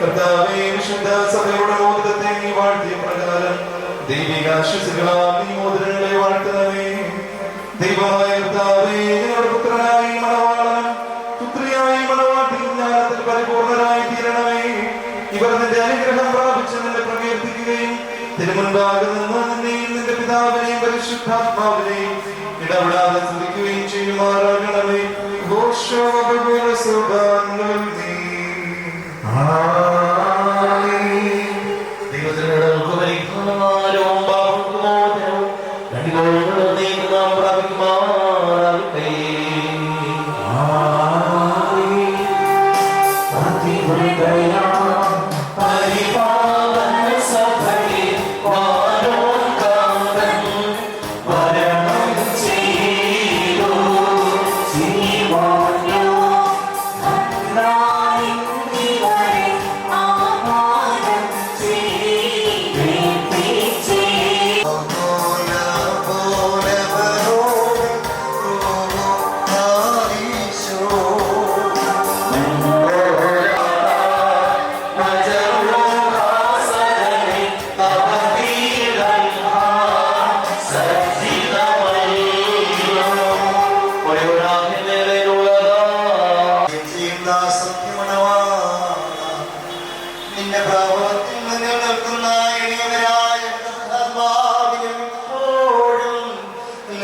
കർത്താവേ, വിശുദ്ധ സഭയുടെ മോതിരത്തെ നീ വാഴ്ത്തിയ പ്രകാരം ദൈവികാശ്വസികളാൽ നീ മോതിരങ്ങളെ വാഴ്ത്തണമേ. ദൈവമായ കർത്താവേ, ഞങ്ങളുടെ പുത്രനായി മണവാളനും പുത്രിയായി മണവാട്ടി ജ്ഞാനത്തിൽ പരിപൂർണരായി തീരണമേ. ഇവർ നിന്റെ അനുഗ്രഹം പ്രാപിച്ച് നിന്നെ പ്രകീർത്തിക്കുകയും തിരുമുൻപാകെ നിന്ന് നിന്നെയും നിന്റെ പിതാവിനെയും പരിശുദ്ധാത്മാവിനെയും ഇടപെടാതെ സ്തുതിക്കുകയും ചെയ്യുമാറാകണമേ.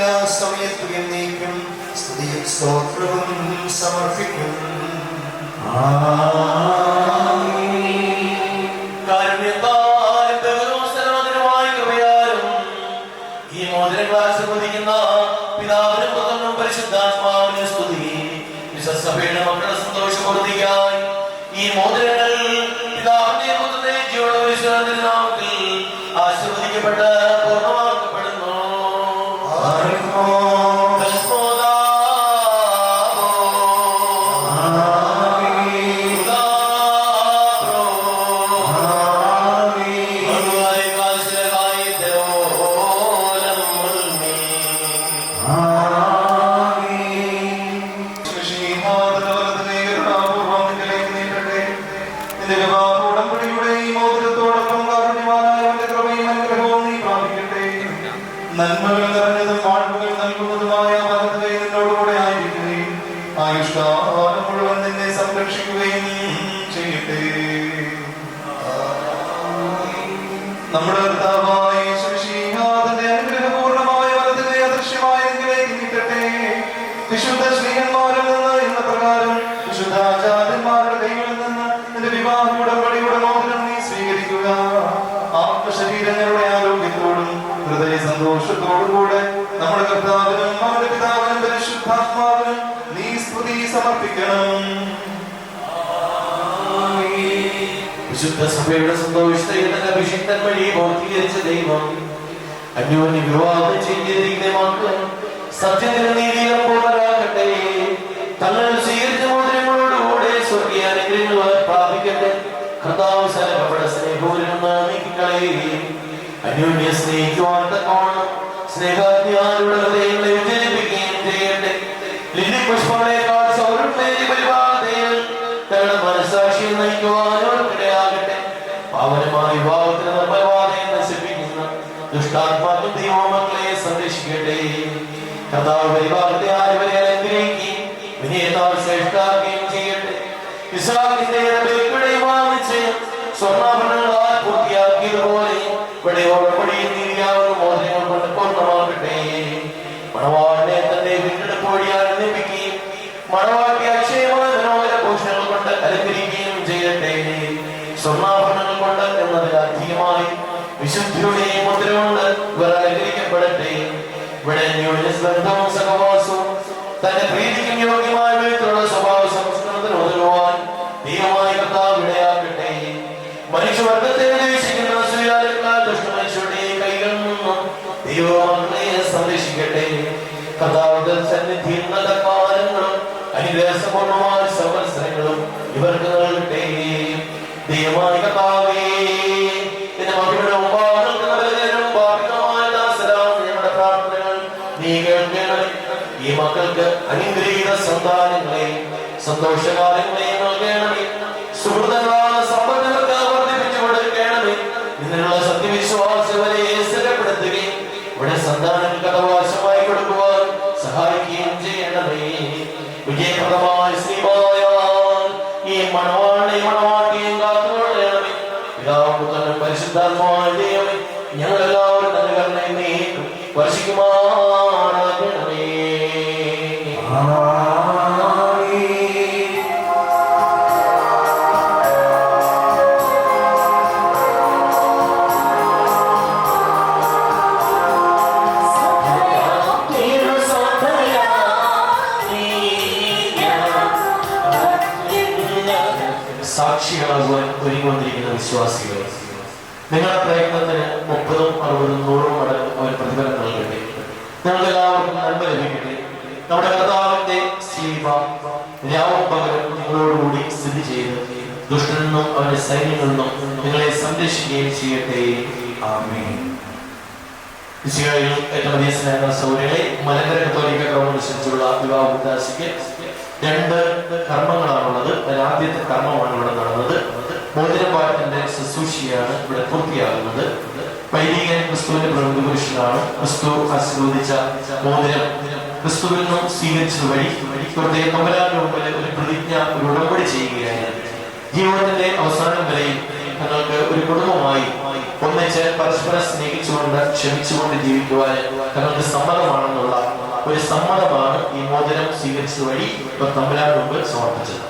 എല്ലാ സമയത്തും എന്നേക്കും സ്തുതിയും സ്തോത്രവും സമർപ്പിക്കും. ഈ മോതിരങ്ങൾ ആശീർവദിക്കുന്ന പിതാവിനും പുത്രനും പരിശുദ്ധാത്മാവിനും സ്തുതി. വിശ്വസഭയുടെ മക്കളുടെ സന്തോഷപൂർത്തിക്കായി ഈ മോതിരങ്ങൾ പിതാവിന്റെയും പുത്രന്റെയും ജീവനുള്ള വിശ്വാസത്തിന്റെ നാമത്തിൽ ആശീർവദിക്കപ്പെട്ട് പൂർണ്ണമാക്കപ്പെടുന്നു. നന്മകൾ നിറഞ്ഞതും വാഴ്വുകൾ നൽകുന്നതുമായ വലതുകൈ നിന്നോടുകൂടെ ആയിരിക്കുകയും ആയുഷ്കാലം മുഴുവൻ നിന്നെ സംരക്ഷിക്കുകയും ചെയ്യട്ടെ. നമ്മുടെ കർത്താവായ യേശുമിശിഹായുടെ അനുഗ്രഹപൂർണ്ണമായ വലതുകൈ അദൃശ്യമായ നിന്നിലേക്ക് നീട്ടട്ടെ. വിശുദ്ധ ശ്രീഹന്മാരിൽ നിന്ന് എന്ന പ്രകാരം വിശുദ്ധാചാര്യന്മാരുടെ കൈകളിൽ നിന്ന് നിന്റെ വിവാഹ ഉടമ്പടിയുടെ മോതിരം നീ സ്വീകരിക്കുക. ആത്മശരീരങ്ങളുടെ ആരോഗ്യത്തോടും ഹൃദയ സന്തോഷത്തോടും കൂടെ നമ്മുടെ കർത്താവിനും അവന്റെ പിതാവിനും പരിശുദ്ധാത്മാവിനും നീ സ്തുതി സമർപ്പിക്കണം. വിശുദ്ധ സഭയുടെ സന്തോഷത്തെ അഭിഷിക്തൻ വഴി പൂർത്തീകരിച്ച ദൈവം അന്യോന്യ വിവാഹം ചെയ്തിരിക്കുന്ന മക്കൾ സത്യത്തിനും നീതിയിലും പൂർണ്ണരാകട്ടെ. തങ്ങൾ സ്വീകരിച്ച മോതിരങ്ങളോടുകൂടെ സ്വർഗീയ അനുഗ്രഹങ്ങൾ പ്രാപിക്കട്ടെ. കർത്താവ് സലഭയുടെ സ്നേഹപൂരിൽ നീക്കിക്കളയുകയും അന്യോന്യ സ്നേഹിക്കുവാൻ തക്കവണ്ണം സ്നേഹാജ്ഞാനയുടെ ഹൃദയങ്ങളെ വിജയിപ്പിക്കുകയും ചെയ്യട്ടെ. ലില്ലി പുഷ്പങ്ങളെക്കാൾ സൗരഭ്യമേറിയ പരിപാലനയിൽ തങ്ങളുടെ മനസ്സാക്ഷിയെ നയിക്കുവാനോർക്കിടയാകട്ടെ. പാവനമായ വിവാഹത്തിന് നിർമ്മലവാദയെ നശിപ്പിക്കുന്ന ദുഷ്ടാത്മാക്കൾ ദൈവമക്കളെ സംരക്ഷിക്കട്ടെ. കർത്താവ് പരിപാലനത്തെ ആരുവരെ അനുഗ്രഹിക്കുകയും വിനയത്താൽ ശ്രേഷ്ഠാക്കുകയും ചെയ്യട്ടെ. ഇസ്ഹാക്കിന്റെ വാങ്ങിച്ച് സ്വർണ്ണാഭരണങ്ങളാൽ പൂർത്തിയാക്കിയതുപോലെ ഇവിടെ ഉടമ്പടിയിൽ നീതിയാവുന്ന മോതിരങ്ങൾ കൊണ്ട് പൂർണ്ണമാകട്ടെ. മണവാളിനെ തന്റെ വീണ്ടെടുപ്പ് വഴിയാൽ നിയമിക്കുകയും മണവാട്ടി അക്ഷയമായ മനോഹര ഭൂഷണങ്ങൾ കൊണ്ട് അലങ്കരിക്കുകയും ചെയ്യട്ടെ. സ്വർണ്ണാഭരണങ്ങൾ കൊണ്ട് എന്നതിലധികമായി വിശുദ്ധിയുടെ മുദ്ര കൊണ്ട് ഇവർ അലങ്കരിക്കപ്പെടട്ടെ. ഇവിടെ ബന്ധവും സഹവാസവും തന്റെ പ്രീതിക്കും യോഗ്യമായ വിധത്തിലുള്ള സ്വഭാവ സംസ്കരണത്തിന് ഒതുങ്ങുവാൻ ദൈവമായ കർത്താവ് ഇടയാക്കട്ടെ. മനുഷ്യവർഗത്തെ ഉദ്ദേശിക്കുന്ന ദുഷ്ടമനുഷ്യരുടെ കൈകളിൽ നിന്നും ദൈവമക്കളെ സംരക്ഷിക്കട്ടെ. കർത്താവിന്റെ സന്നിധിയിൽ നല്ല കാലങ്ങളും അനുഗ്രഹപൂർണമായ സംവത്സരങ്ങളും ഇവർക്ക് നൽകട്ടെ. ദൈവമായ കർത്താവേ, നിന്റെ മകളുടെ ഞങ്ങളുടെ പ്രാർത്ഥനകൾ നീ കേൾക്കണമേ. ഈ മക്കൾക്ക് അനുഗ്രഹീത സന്താനങ്ങളെ സന്തോഷകാലങ്ങളെ നൽകണമേ. സുഹൃത്തുക്കളായ സമ്പന്നർക്ക് വർദ്ധിപ്പിച്ചു കൊടുക്കണമേ. ഇതിനുള്ള സത്യവിശ്വാസവരെ സ്ഥിരപ്പെടുത്തുകയും ഇവിടെ സന്താനങ്ങൾക്ക് അവകാശമായി കൊടുക്കുവാൻ സഹായിക്കുകയും ചെയ്യണമേ. വിജയപ്രദമായ ശ്രീമായാൽ ഈ മണവാട്ടിയും കാത്തുകൊള്ളണമേ. പിതാവും പുത്രനും പരിശുദ്ധാത്മാവായ ദൈവമേ, ഞങ്ങളെല്ലാവരും നല്ല കരുണയെ വർഷിക്കുമാറാകണമേ. സാക്ഷികളാകുവാൻ ഒരുങ്ങിക്കൊണ്ടിരിക്കുന്ന വിശ്വാസികൾ, നിങ്ങളുടെ പ്രയത്നത്തിന് 30, 60, 100 മടങ്ങ് അവർ പ്രതിഫലം നൽകട്ടെ. ഞങ്ങൾക്ക് എല്ലാവർക്കും നന്മ ലഭിക്കട്ടെ. നമ്മുടെ കർത്താവിന്റെ സ്ലീബ രാവും പകലും നിങ്ങളോടുകൂടി സ്ഥിതി ചെയ്ത് ദുഷ്ടനിൽ നിന്നും അവന്റെ സൈന്യങ്ങളിൽ നിന്നും നിങ്ങളെ സംരക്ഷിക്കുകയും ചെയ്യട്ടെ. ആമേൻ. ഏറ്റവും വലിയ സ്നേഹ സൗകര്യങ്ങളെ മലങ്കര കത്തോലിക്ക ക്രമമനുസരിച്ചുള്ള വിവാഹ ഉദ്ദേശിക്ക് 2 കർമ്മങ്ങളാണുള്ളത്. ആദ്യത്തെ കർമ്മമാണ് ഇവിടെ നടന്നത്. മോതിരപാഠത്തിന്റെ ശുശ്രൂഷയാണ് ഇവിടെ പൂർത്തിയാകുന്നത്. വൈദികൻ ക്രിസ്തുവിന്റെ പ്രമുഖ പുരുഷനാണ്. ക്രിസ്തു ആശീർവദിച്ച മോതിരം ക്രിസ്തുവിൽ നിന്നും സ്വീകരിച്ചത് വഴി ഇവരുടെ തമ്പുരാന്റെ മുമ്പിൽ ഒരു പ്രതിജ്ഞ, ഒരു ഉടമ്പടി ചെയ്യുകയാണ്. ജീവിതത്തിന്റെ അവസാനം വരെയും തങ്ങൾക്ക് ഒരു കുടുംബമായി ഒന്നിച്ച് പരസ്പരം സ്നേഹിച്ചുകൊണ്ട് ക്ഷമിച്ചുകൊണ്ട് ജീവിക്കുവാൻ തങ്ങൾക്ക് സമ്മതമാണെന്നുള്ള ഒരു സമ്മതമാണ് ഈ മോതിരം സ്വീകരിച്ചത് വഴി ഇപ്പൊ തമ്പുരാൻ മുമ്പ് സമർപ്പിച്ചത്.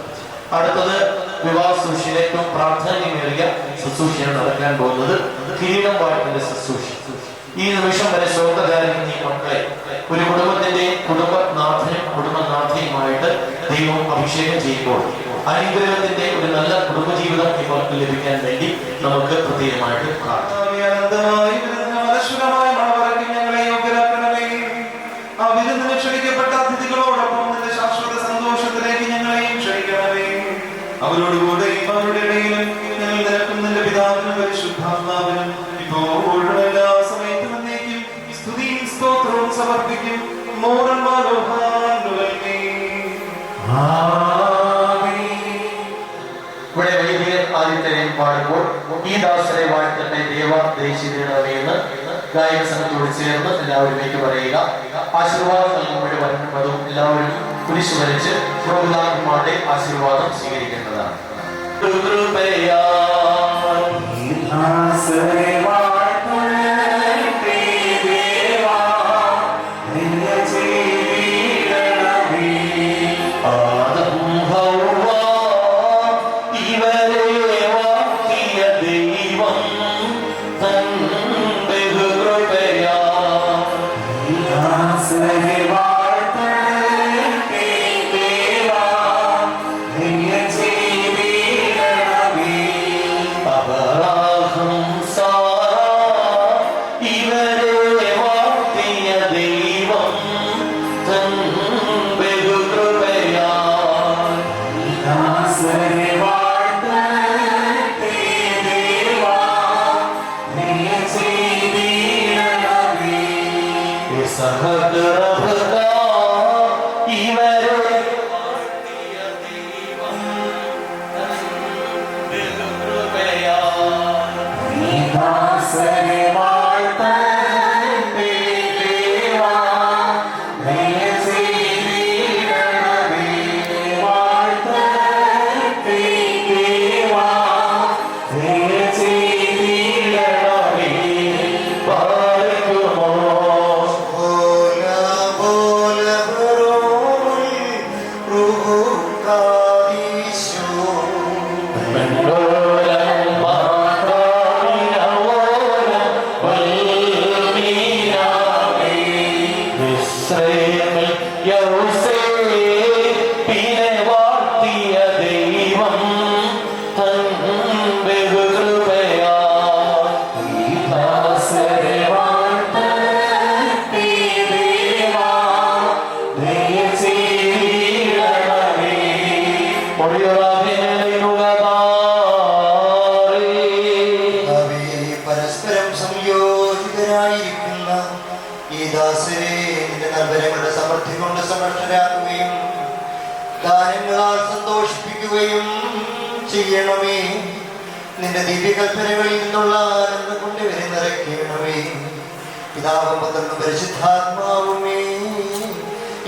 അടുത്തത് വിവാഹ ശുശ്രൂഷയിൽ ഏറ്റവും പ്രാധാന്യമേറിയ ശുശ്രൂഷയാണ് നടക്കാൻ പോകുന്നത്, കിരീടം വാഴ്ത്തലിന്റെ ശുശ്രൂഷ. ഈ നിമിഷം വരെ സ്വന്തകാരിക്കുന്ന ഈ മക്കളെ ഒരു കുടുംബത്തിന്റെ കുടുംബനാഥനും കുടുംബനാഥയുമായിട്ട് ദൈവം അഭിഷേകം ചെയ്യുമ്പോൾ അനുഗ്രഹത്തിന്റെ ഒരു നല്ല കുടുംബജീവിതം ഇവർക്ക് ലഭിക്കാൻ വേണ്ടി നമുക്ക് പ്രത്യേകമായിട്ട് ക്ഷണിക്കപ്പെട്ട അതിഥികളോടൊപ്പം നിന്റെ ശാശ്വത സന്തോഷത്തിലേക്ക് ഞങ്ങളെയും ക്ഷണിക്കണമേ. അവരോടുകൂടെ അവരുടെ ഇടയിലും ഞങ്ങൾ നിനക്കും നിന്റെ പിതാവിനും പരിശുദ്ധാത്മാവിനും ഇപ്പോഴും എല്ലാ സമയത്തും എന്നേക്കും സ്തുതിയും സ്തോത്രവും സമർപ്പിക്കും. ഇവിടെ വൈദികൻ ആദിത്യനെയും പാടുമ്പോൾ ഈ ദാസരെ വാഴ്ത്തട്ടെ ദേവ ദേശീയതയുടെ എന്ന് ഗായക സംഘത്തോട് ചേർന്ന് എല്ലാവരും ഏറ്റു പറയുക. ആശീർവാദം നൽകുമ്പോൾ വരുന്നതും എല്ലാവരും കുരിശു വരച്ച് പ്രോഗ്രാമന്മാരുടെ ആശീർവാദം സ്വീകരിക്കേണ്ടതാണ്. പരസ്പരം സംയോജിതരായിരിക്കുന്ന ഈ ദാസരെ നിന്റെ നർമ്മങ്ങളുടെ സമൃദ്ധി കൊണ്ട് സമർത്ഥരാക്കുകയും ദാനങ്ങളാൽ സന്തോഷിപ്പിക്കുകയും ചെയ്യണമേ. നിന്റെ ദിവ്യകൽപ്പനകളിൽ നിന്നുള്ള ആനന്ദം കൊണ്ട് ഇവരെ നിറയ്ക്കണമേ. പിതാവും പുത്രനും പരിശുദ്ധാത്മാവുമേ,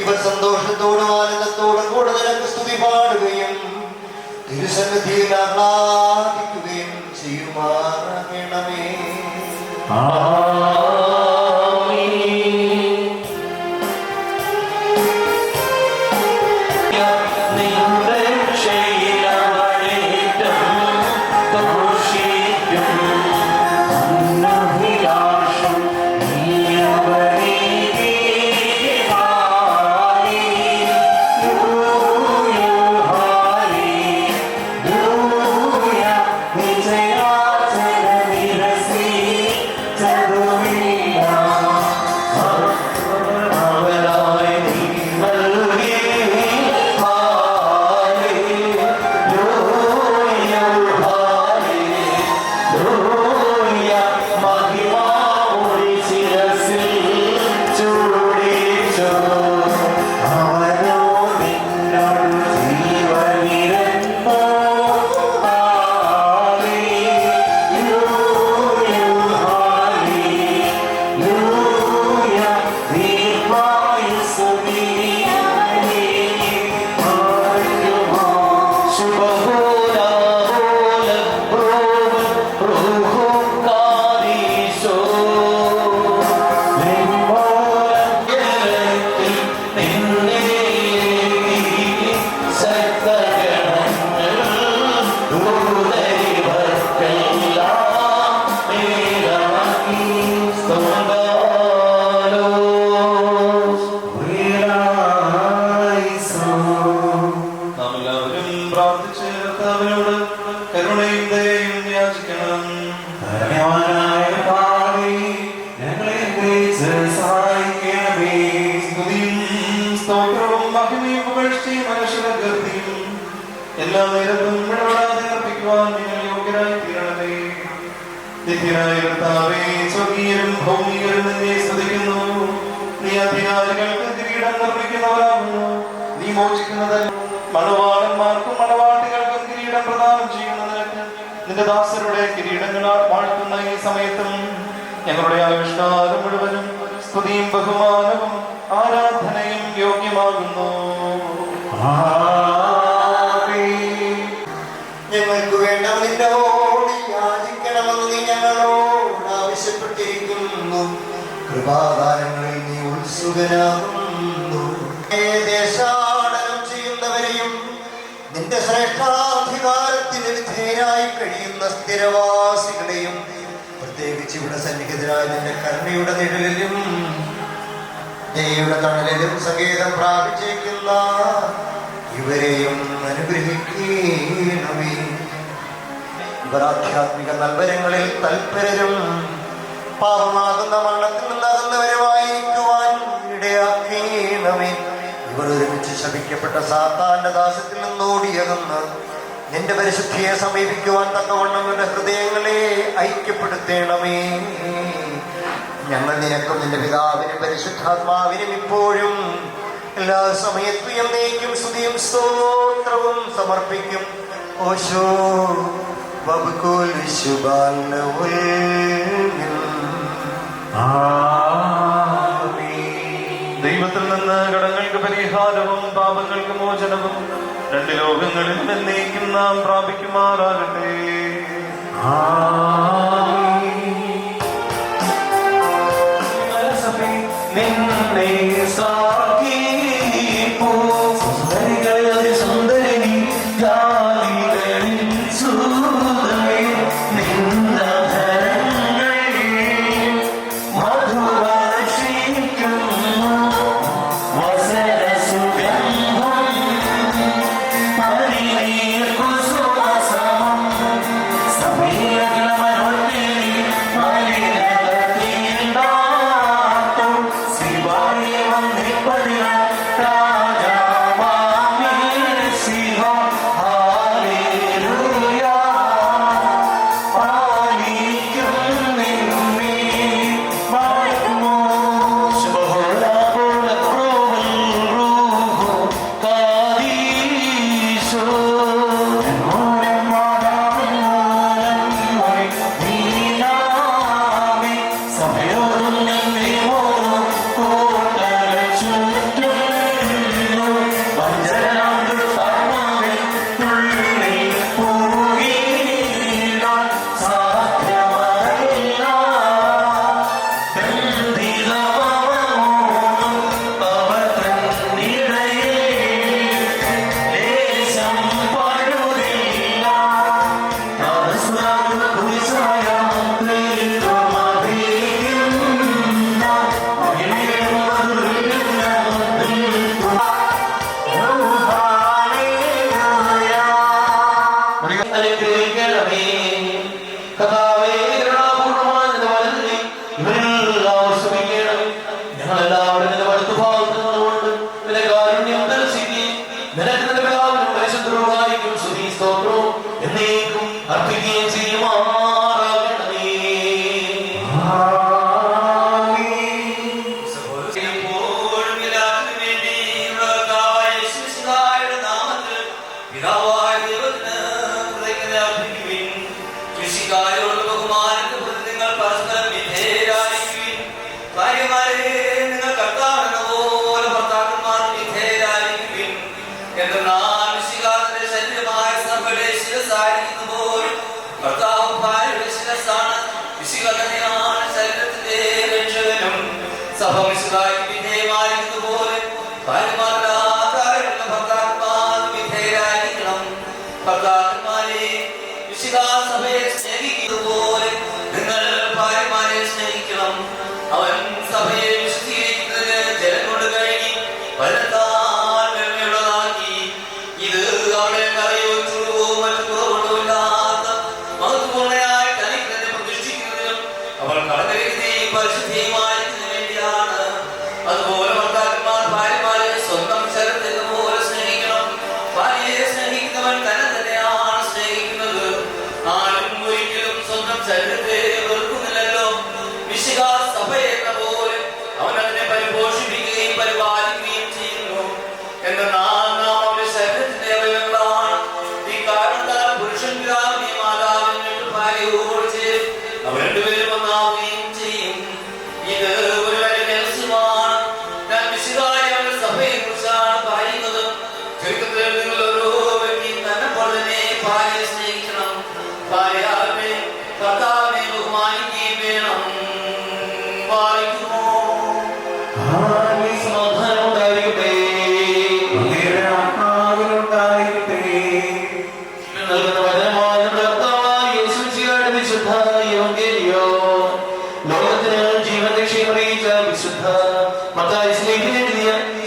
ഇവർ സന്തോഷത്തോടും ആനന്ദത്തോടും കൂടെ നിനക്ക് സ്തുതി പാടുകയും തിരുസന്നിധിയിൽ ആഹ്ലാദിക്കുകയും ചെയ്യുമാറണമേ. Take സ്തോത്രവും മഹിമയും പുകഴ്ചയും മനുഷ്യർഗത്തിയും എല്ലാ നേരത്തും ഇടപെടാതെ അർപ്പിക്കുവാൻ നിങ്ങൾ യോഗ്യരായി തീരണമേ. നിത്യനായ കർത്താവേ, സ്വർഗീയരും ഭൗമികരും നിന്നെ സ്തുതിക്കുന്നു. നീ അധികാരികൾക്ക് കിരീടം നിർമ്മിക്കുന്നവരാകുന്നു. നീ മോചിക്കുന്നത് മണവാളന്മാർക്കും മണവാട്ടികൾക്കും കിരീടം പ്രദാനം ചെയ്യുന്നത് നിന്റെ ദാസരുടെ കിരീടങ്ങളാൽ വാഴ്ത്തുന്ന ഈ സമയത്തും ഞങ്ങളുടെ ആവിഷ്കാരം മുഴുവനും സ്തുതിയും ബഹുമാനവും ആരാധനയും യോഗ്യമാകുന്നു. ഞങ്ങൾക്ക് വേണ്ട നിന്നോട് യാചിക്കണമെന്ന് നീ ഞങ്ങളോട് ആവശ്യപ്പെട്ടിരിക്കുന്നു. കൃപാദാനങ്ങളിൽ നീ ഉത്സുകനാകുന്നു. ദേശാടനം ചെയ്യുന്നവരെയും നിന്റെ ശ്രേഷ്ഠാധികാരത്തിന് വിധേയരായി കഴിയുന്ന സ്ഥിരവാസികളെയും പ്രത്യേകിച്ച് ഇവിടെ സന്നിഹിതരായ നിന്റെ കരുണയുടെ നിഴലിലും ദയയുടെ തണലിലും സങ്കേതം പ്രാപിച്ചേക്കുന്ന ഇവരെയും അനുഗ്രഹിക്കണമേ. ഇവർ ആധ്യാത്മിക നൽവരങ്ങളിൽ തൽപരരും പാപമാകുന്ന മരണത്തിൽ നിന്നകന്നവരുമായിരിക്കുവാൻ ഇടയാക്കണമേ. ഇവർ ഒരുമിച്ച് ശപിക്കപ്പെട്ട സാത്താന്റെ ദാസ്യത്തിൽ നിന്നോടിയകന്ന് നിന്റെ പരിശുദ്ധിയെ സമീപിക്കുവാൻ തക്കവണ്ണം ഇവരുടെ ഹൃദയങ്ങളെ ഐക്യപ്പെടുത്തണമേ. ഞങ്ങൾ നിനക്കും നിന്റെ പിതാവിനും പരിശുദ്ധാത്മാവിനും ഇപ്പോഴും എല്ലാ സമയത്തും എന്നേക്കും സ്തുതിയും സ്തോത്രവും സമർപ്പിക്കും. ഓശോ വബുകുൽ വിശുബാലവുൽ ദൈവത്തിൽ നിന്ന് കടങ്ങൾക്ക് പരിഹാരവും പാപങ്ങൾക്ക് മോചനവും രണ്ട് ലോകങ്ങളിൽ എന്നേക്കും നാം പ്രാപിക്കുമാറാകട്ടെ. നിന്നെ സാക്കിപ്പോ സുന്ദരി ജാതികളിൽ സുന്ദരി നിന്നധരങ്ങളിൽ മധുവർഷിക്കുന്നു വസര സുഗന്ധം പരിനീർ കുസുമസമം സമീരമനോന്നി മലിനീണ്ടാത്തു ശിവാനി വന്ദിപ്പതിന രാജാവാമി ശിവ ഹല്ലേലൂയ പാലിക്കും നിന്നെ വാഴ്ത്തുന്നു ശുഭഹോലാപോല ക്രോവൽ റൂഹു കാദീശോ അർപ്പിക്കുകയും ചെയ്യുമാറാകണമേ. എപ്പോഴും എല്ലാവർക്കും വേണ്ടി കർത്താവായ യേശുമിശിഹായുടെ നാമത്തിൽ പിതാവായ ദൈവത്തിന് കൃതജ്ഞത അർപ്പിക്കുവിൻ. കൃഷിക്കാരോട് ബഹുമാനത്തിന് നിങ്ങൾ പരസ്പരം വിധേയരായിരിക്കുവിൻ. ഭാര്യമാരെ നിങ്ങൾ കർത്താവിനെ പോലെ ഭർത്താക്കന്മാർക്ക് വിധേയരായിരിക്കുവിൻ. എന്തെന്നാൽ മിശിഹായുടെ ശരീരമായ സഭയുടെ ശിരസ്സായിരിക്കുമ്പോൾ കർത്താവ് ഭാര്യയുടെ ശിരസ്സാണ്. മിശിഹ തന്നെയാണ് ശരീരത്തിന്റെ രക്ഷകനും. സഭ മിശിഹായ്ക്ക് വിധേയമായിരിക്കുന്ന പോലെ ഭാര്യമാരുടെ ഭർത്താക്കന്മാർക്ക് വിധേയരായിരിക്കണം. ഭർത്താക്കന്മാരെ മിശിഹ സഭയെ സ്നേഹിക്കുന്നതുപോലെ നിങ്ങൾ ഭാര്യമാരെ സ്നേഹിക്കണം. അവൻ സഭയെ വിശുദ്ധീകരിക്കുന്നതിന് ജലം കൊണ്ട് കഴുകി പലത്താൽ വെണ്മയുള്ളതാക്കി. ഇത് അവളെ കറിയോ ചുടുവോ മറ്റു കുറവുകളോ ഇല്ലാത്ത മഹത്വപൂർണ്ണയായി തനിക്ക് തന്നെ പ്രതിഷ്ഠിക്കുന്നതിനും അവൾ കടകരുതിയും പരിശുദ്ധിയുമായിരിക്കുന്നതിന് വേണ്ടിയാണ്. അതുപോലെ ഭർത്താക്കന്മാർ ഭാര്യമാരെ സ്വന്തം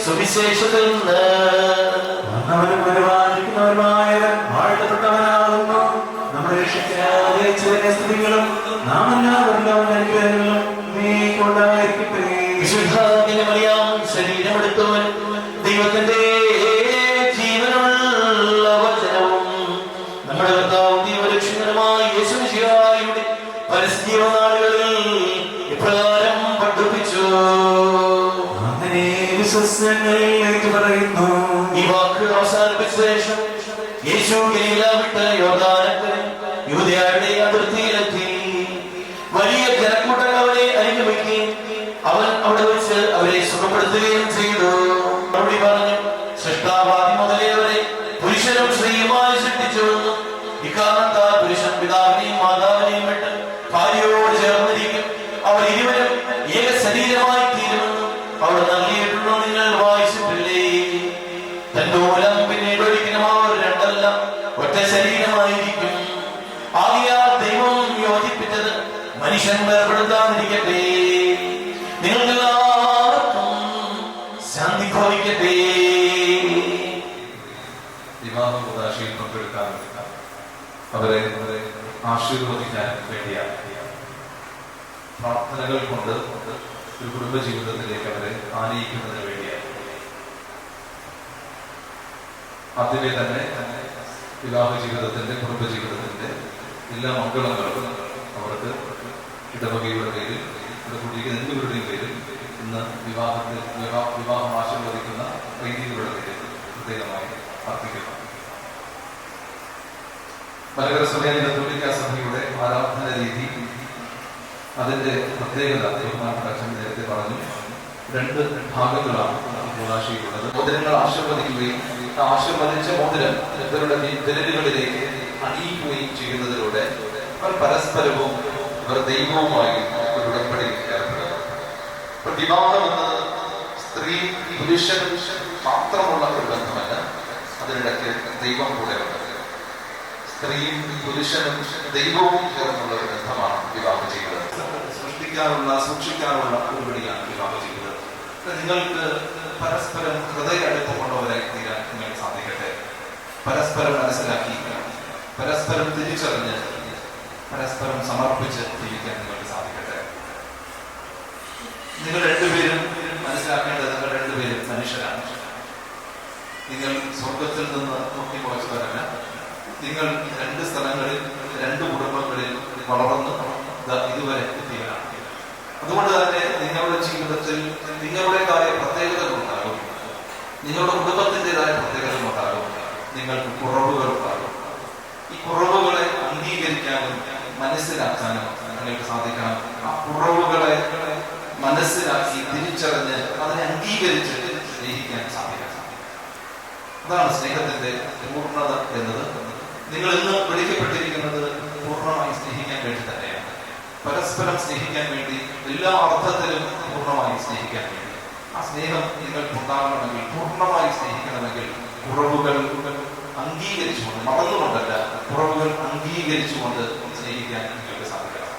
സുവിശേഷത്തിൽ നിന്ന് വന്നവനും പരിപാലിക്കുന്നവരുമായവൻ വാഴ്ത്തപ്പെട്ടവനാകുന്നു. നമ്മുടെ രക്ഷിക്കാതെ ചില സ്ത്രീകളും നാം എല്ലാവരും അനുഗ്രഹങ്ങളും നീ കൊണ്ടായിരിക്കട്ടെ. വിശുദ്ധാത്മാവിന്റെ മറിയാം ശരീരമെടുത്തവൻ ദൈവത്തിന്റെ ജീവനുള്ള വചനവും നമ്മുടെ കർത്താവും ദൈവരക്ഷകനുമായ യേശുമിശിഹായുടെ പരിസ്ഥിതി നാളുകളിൽ ഇപ്രകാരം പഠിപ്പിച്ചു. അങ്ങനെ വിശ്വസനങ്ങളിലേക്ക് പറയുന്നു. ഈ വാക്ക് അവസാനിപ്പിച്ച ശേഷം യേശു ഗലീല വിട്ട് യോർദാനക്കരെ യൂദയായുടെ അതിർത്തിയിലെത്തി. വലിയ ജനക്കൂട്ടങ്ങൾ അവനെ അനുഗമിക്കുകയും അവൻ അവിടെ വെച്ച് അവരെ സുഖപ്പെടുത്തുകയും ചെയ്തു. മറുപടി പറഞ്ഞു, സൃഷ്ടാവാദി മുതലേ അവരെ പുരുഷനും സ്ത്രീയുമായി സൃഷ്ടിച്ചുവെന്നും ഇക്കാരണത്താൽ പുരുഷൻ പിതാവിനെയും മാതാവിനെയും വിട്ട് ഭാര്യയോട് ചേർന്നിരിക്കും, അവർ ഇരുവരും ഏക ശരീരമായി തീരുമെന്നും അവിടെ നൽകിയിട്ടുണ്ടോ നിങ്ങൾ വായിച്ചിട്ടില്ലേ? തന്റെ മൂലം പിന്നീട് ഒരിക്കലും അവർ രണ്ടല്ല ഒറ്റ ശരീരമായിരിക്കും. ആകയാൽ ദൈവം യോജിപ്പിച്ചത് മനുഷ്യൻ വേർപെടുത്താതിരിക്കട്ടെ. നിങ്ങൾക്കെല്ലാവർക്കും ശാന്തി ഭവിക്കട്ടെ. വിവാഹ ഉദാശയിൽ പങ്കെടുക്കാൻ അവരെ ആശീർവദിക്കാൻ വേണ്ടിയാണ്. പ്രാർത്ഥനകൾ കൊണ്ട് ഒരു കുടുംബജീവിതത്തിലേക്ക് അവരെ ആനയിക്കുന്നതിന് വേണ്ടിയാണ്. ആദ്യമേ തന്നെ വിവാഹ ജീവിതത്തിന്റെ കുടുംബജീവിതത്തിന്റെ എല്ലാ മംഗളങ്ങളും അവർക്ക് ഇടവകയുടെ പേരിൽ കൂടിയിരിക്കുന്ന എല്ലാവരുടെയും പേരിൽ ഇന്ന് വിവാഹം ആശീർവദിക്കുന്ന വൈദികരുടെ പേരിൽ പ്രത്യേകമായി അർപ്പിക്കുന്നു. മലങ്കര സഭയിലെ കത്തോലിക്ക സഭയുടെ ആരാധന രീതി, അതിന്റെ പ്രത്യേകത ബഹുമാനപ്പെട്ട അച്ഛൻ നേരത്തെ പറഞ്ഞു. 2 ഭാഗങ്ങളാണ് മോദാശയിലുള്ളത്. മോതിരങ്ങൾ ആശീർവദിക്കുകയും ആശീർവദിച്ച മോതിരം ഇവരുടെ വിരലുകളിലേക്ക് അണിയിക്കുകയും ചെയ്യുന്നതിലൂടെ അവർ പരസ്പരവും ഇവർ ദൈവവുമായി ഒരു ഉടമ്പടിയിൽ ഏർപ്പെടുക. വിവാഹം എന്നത് സ്ത്രീ പുരുഷൻ മാത്രമുള്ള ഒരു ബന്ധമല്ല, അതിനിടയ്ക്ക് ദൈവം കൂടെ ഉണ്ട്. സ്ത്രീയും പുരുഷനും ദൈവവും ചേർന്നുള്ള ഒരു ബന്ധമാണ് വിവാഹ ജീവിതം. സൃഷ്ടിക്കാനുള്ള സൂക്ഷിക്കാനുള്ള ഒരു വഴിയാണ് വിവാഹ ജീവിതം. നിങ്ങൾക്ക് പരസ്പരം ഹൃദയ അടുപ്പമുള്ളവരായി തീരാൻ നിങ്ങൾക്ക് സാധിക്കട്ടെ. പരസ്പരം മനസ്സിലാക്കി, പരസ്പരം തിരിച്ചറിഞ്ഞ്, പരസ്പരം സമർപ്പിച്ച് ജീവിക്കാൻ നിങ്ങൾക്ക് സാധിക്കട്ടെ. നിങ്ങൾ രണ്ടുപേരും മനസ്സിലാക്കേണ്ടത് നിങ്ങൾ രണ്ടുപേരും മനുഷ്യരാണ്. നിങ്ങൾ സ്വർഗത്തിൽ നിന്ന് നോക്കി മുളച്ചവരല്ല. നിങ്ങൾ 2 സ്ഥലങ്ങളിൽ 2 കുടുംബങ്ങളിൽ വളർന്ന് ഇതുവരെ എത്തിയവരാണ്. അതുകൊണ്ട് തന്നെ നിങ്ങളുടെ ജീവിതത്തിൽ നിങ്ങളുടേതായ പ്രത്യേകതകളുണ്ടാകും, നിങ്ങളുടെ കുടുംബത്തിൻ്റെതായ പ്രത്യേകതകളുണ്ടാകും, നിങ്ങൾക്ക് കുറവുകൾ ഉണ്ടാകും. ഈ കുറവുകളെ അംഗീകരിക്കാനും മനസ്സിലാക്കാനും നിങ്ങൾക്ക് സാധിക്കണം. ആ കുറവുകളെ മനസ്സിലാക്കി തിരിച്ചറിഞ്ഞ് അതിനെ അംഗീകരിച്ച് സ്നേഹിക്കാൻ സാധിക്കണം. അതാണ് സ്നേഹത്തിന്റെ പൂർണ്ണത എന്നത്. നിങ്ങൾ ഇന്ന് വിളിക്കപ്പെട്ടിരിക്കുന്നത് പൂർണ്ണമായി സ്നേഹിക്കാൻ വേണ്ടി തന്നെയാണ്. പരസ്പരം സ്നേഹിക്കാൻ വേണ്ടി, എല്ലാ അർത്ഥത്തിലും പൂർണ്ണമായി സ്നേഹിക്കാൻ വേണ്ടി. ആ സ്നേഹം നിങ്ങൾക്ക് ഉണ്ടാകണമെങ്കിൽ, പൂർണ്ണമായി സ്നേഹിക്കണമെങ്കിൽ കുറവുകൾ അംഗീകരിച്ചുകൊണ്ട്, മറന്നുകൊണ്ടല്ല, കുറവുകൾ അംഗീകരിച്ചുകൊണ്ട് സ്നേഹിക്കാൻ നിങ്ങൾക്ക് സാധിക്കണം.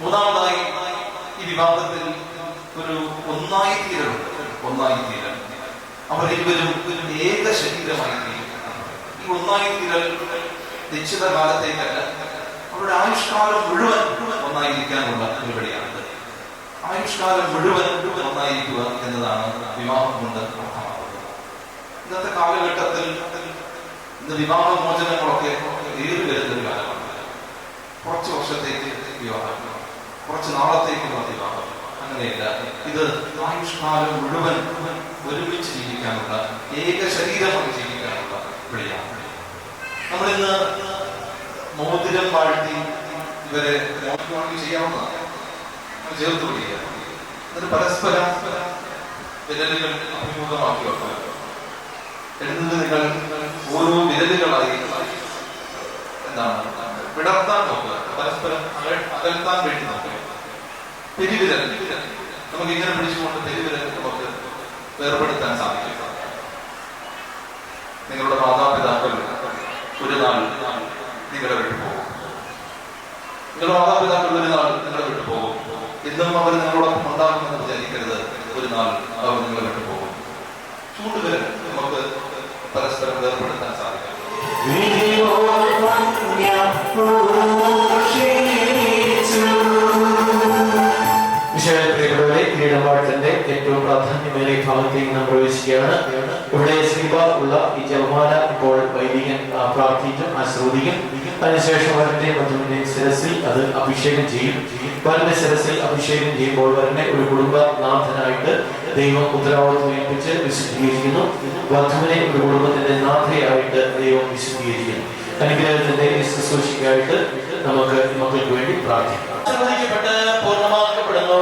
മൂന്നാമതായി ഈ വിവാഹത്തിൽ ഒരു ഒന്നായിത്തീരലുണ്ട്. ഒന്നായിത്തീരൽ, അവരിവരും ഏക ശരീരമായി തീരും. ഈ ഒന്നായിത്തീരൽ നിശ്ചിത കാലത്തേക്കല്ല, അവരുടെ ആയുഷ്കാലം മുഴുവൻ ഒന്നായിരിക്കാനുള്ള പരിപാടിയാണിത്. ആയുഷ്കാലം മുഴുവൻ ഒന്നായിരിക്കുക എന്നതാണ് വിവാഹം കൊണ്ട് അർത്ഥമാക്കുന്നത്. ഇന്നത്തെ കാലഘട്ടത്തിൽ ഇന്ന് വിവാഹമോചനങ്ങളൊക്കെ ഏറി വരുന്നൊരു കാലമാണ്. കുറച്ച് വർഷത്തേക്ക് വിവാഹം, കുറച്ച് നാളത്തേക്കുള്ള വിവാഹം. അങ്ങനെയല്ല, ഇത് ആയുഷ്കാലം മുഴുവൻ ഒരുമിച്ച് ജീവിക്കാനുള്ള, ഏക ശരീരമായി ജീവിക്കാനുള്ള വിളിയാണ്. നമ്മളിന്ന് മോതിരം വാഴ്ത്തി ഇവരെ ചെയ്യാവുന്നതാണ്. ചേർത്ത് പിടിക്കുക, എന്നിട്ട് പരസ്പരം വിരലുകൾ അഭിമുഖമാക്കി വെക്കുക. എന്നിട്ട് നിങ്ങൾ ഓരോ വിരലുകളായി എന്താണ് വിടർത്താൻ നോക്കുക, പരസ്പരം അകൽത്താൻ വേണ്ടി നോക്കുക. പെരുവിരൽ നമുക്ക് ഇങ്ങനെ പിടിച്ചുകൊണ്ട് പെരുവിരൽ നമുക്ക് വേർപെടുത്താൻ സാധിക്കും. നിങ്ങളുടെ മാതാപിതാക്കൾ ഒരു നാൾ നിങ്ങളെ വിട്ടുപോകും. നിങ്ങളുടെ മാതാപിതാക്കൾ ഒരു നാൾ നിങ്ങളെ വിട്ടുപോകും. എന്നും അവർ നിങ്ങളോടൊപ്പം ഉണ്ടാകുമെന്ന് വിചാരിക്കരുത്. ഒരു നാൾ അവർ നിങ്ങളെ വിട്ടുപോകും. തൂണ്ടുവിരൽ നമുക്ക് പരസ്പരം വേർപെടുത്താൻ സാധിക്കും. പ്രിയപ്പെട്ടവരെ, ഈടപാട്ടിന്റെ ഏറ്റവും പ്രാധാന്യമേറിയ ഭാഗത്തേക്ക് നാം പ്രവേശിക്കുകയാണ്. ഇവിടെ ശ്രീബ ഉള്ള ഈ ജപമാല ഇപ്പോൾ വൈദികൻ പ്രാർത്ഥിക്കും, ആശ്രവദിക്കും. അതിനുശേഷം വരന്റെ മധുവിന്റെ ശിരസിൽ അത് അഭിഷേകം ചെയ്യും. വരന്റെ ശിരസിൽ അഭിഷേകം ചെയ്യുമ്പോൾ വരനെ ഒരു കുടുംബനാഥനായിട്ട് ദൈവം ഉത്തരവാദിത്വം ഏൽപ്പിച്ച് വിശുദ്ധീകരിക്കുന്നു. വധുവിനെ ഒരു കുടുംബത്തിന്റെ നാഥയായിട്ട് ദൈവം വിശുദ്ധീകരിക്കുന്നു. അനുഗ്രഹത്തിന്റെ ശുശ്രൂഷയ്ക്കായിട്ട് നമുക്ക് മക്കൾക്ക് വേണ്ടി പ്രാർത്ഥിക്കാം. പൂർണ്ണമാക്കപ്പെടുന്നു.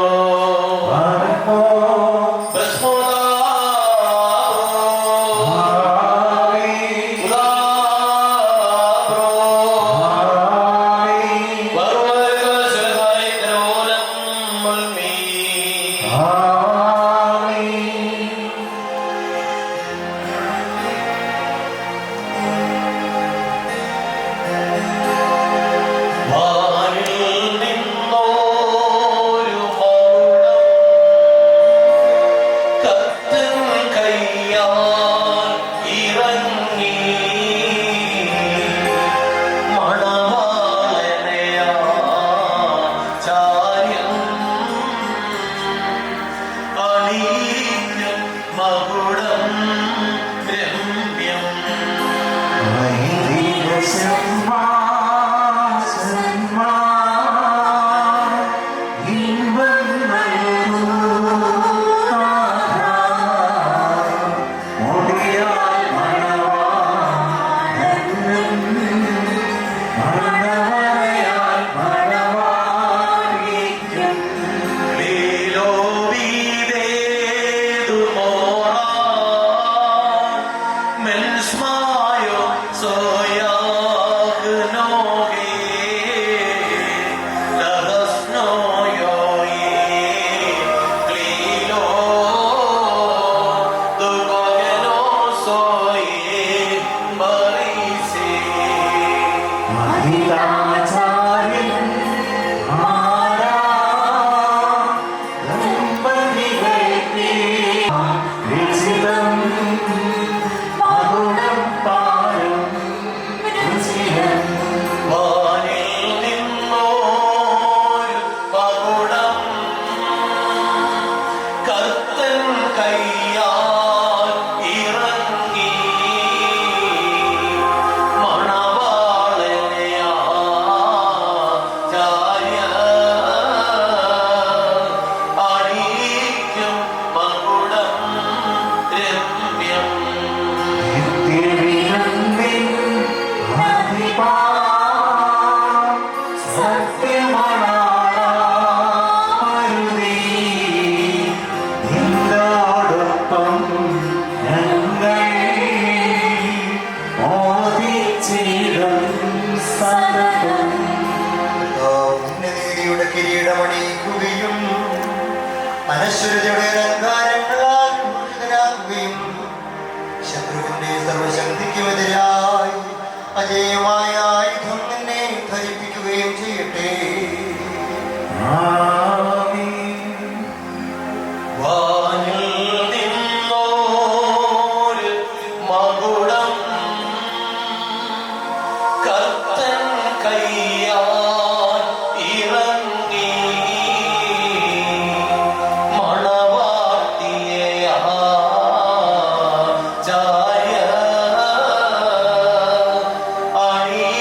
Ani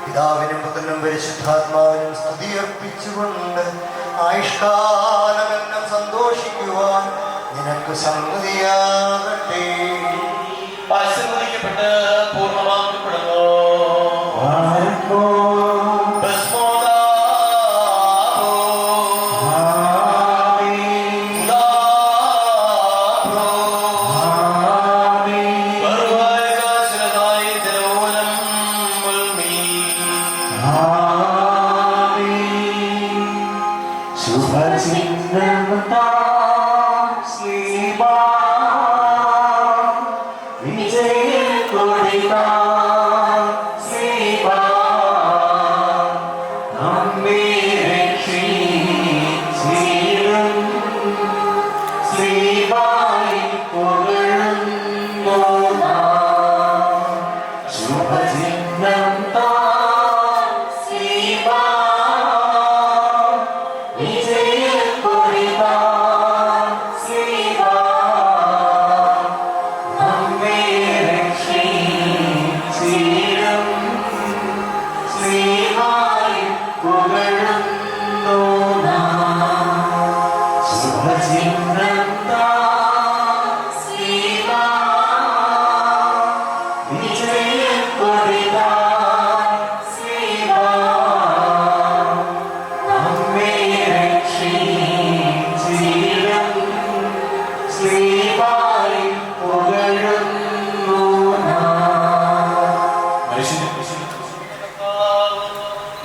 പിതാവിനും പുത്രനും പരിശുദ്ധാത്മാവിനും സ്തുതിയർപ്പിച്ചുകൊണ്ട് ആയുഷ്കാലമെല്ലാം സന്തോഷിക്കുവാൻ നിനക്ക് സമ്മതിയാകട്ടെ. ആശീർവദിക്കപ്പെട്ട് പൂർണ്ണമാക്കപ്പെടുന്നു.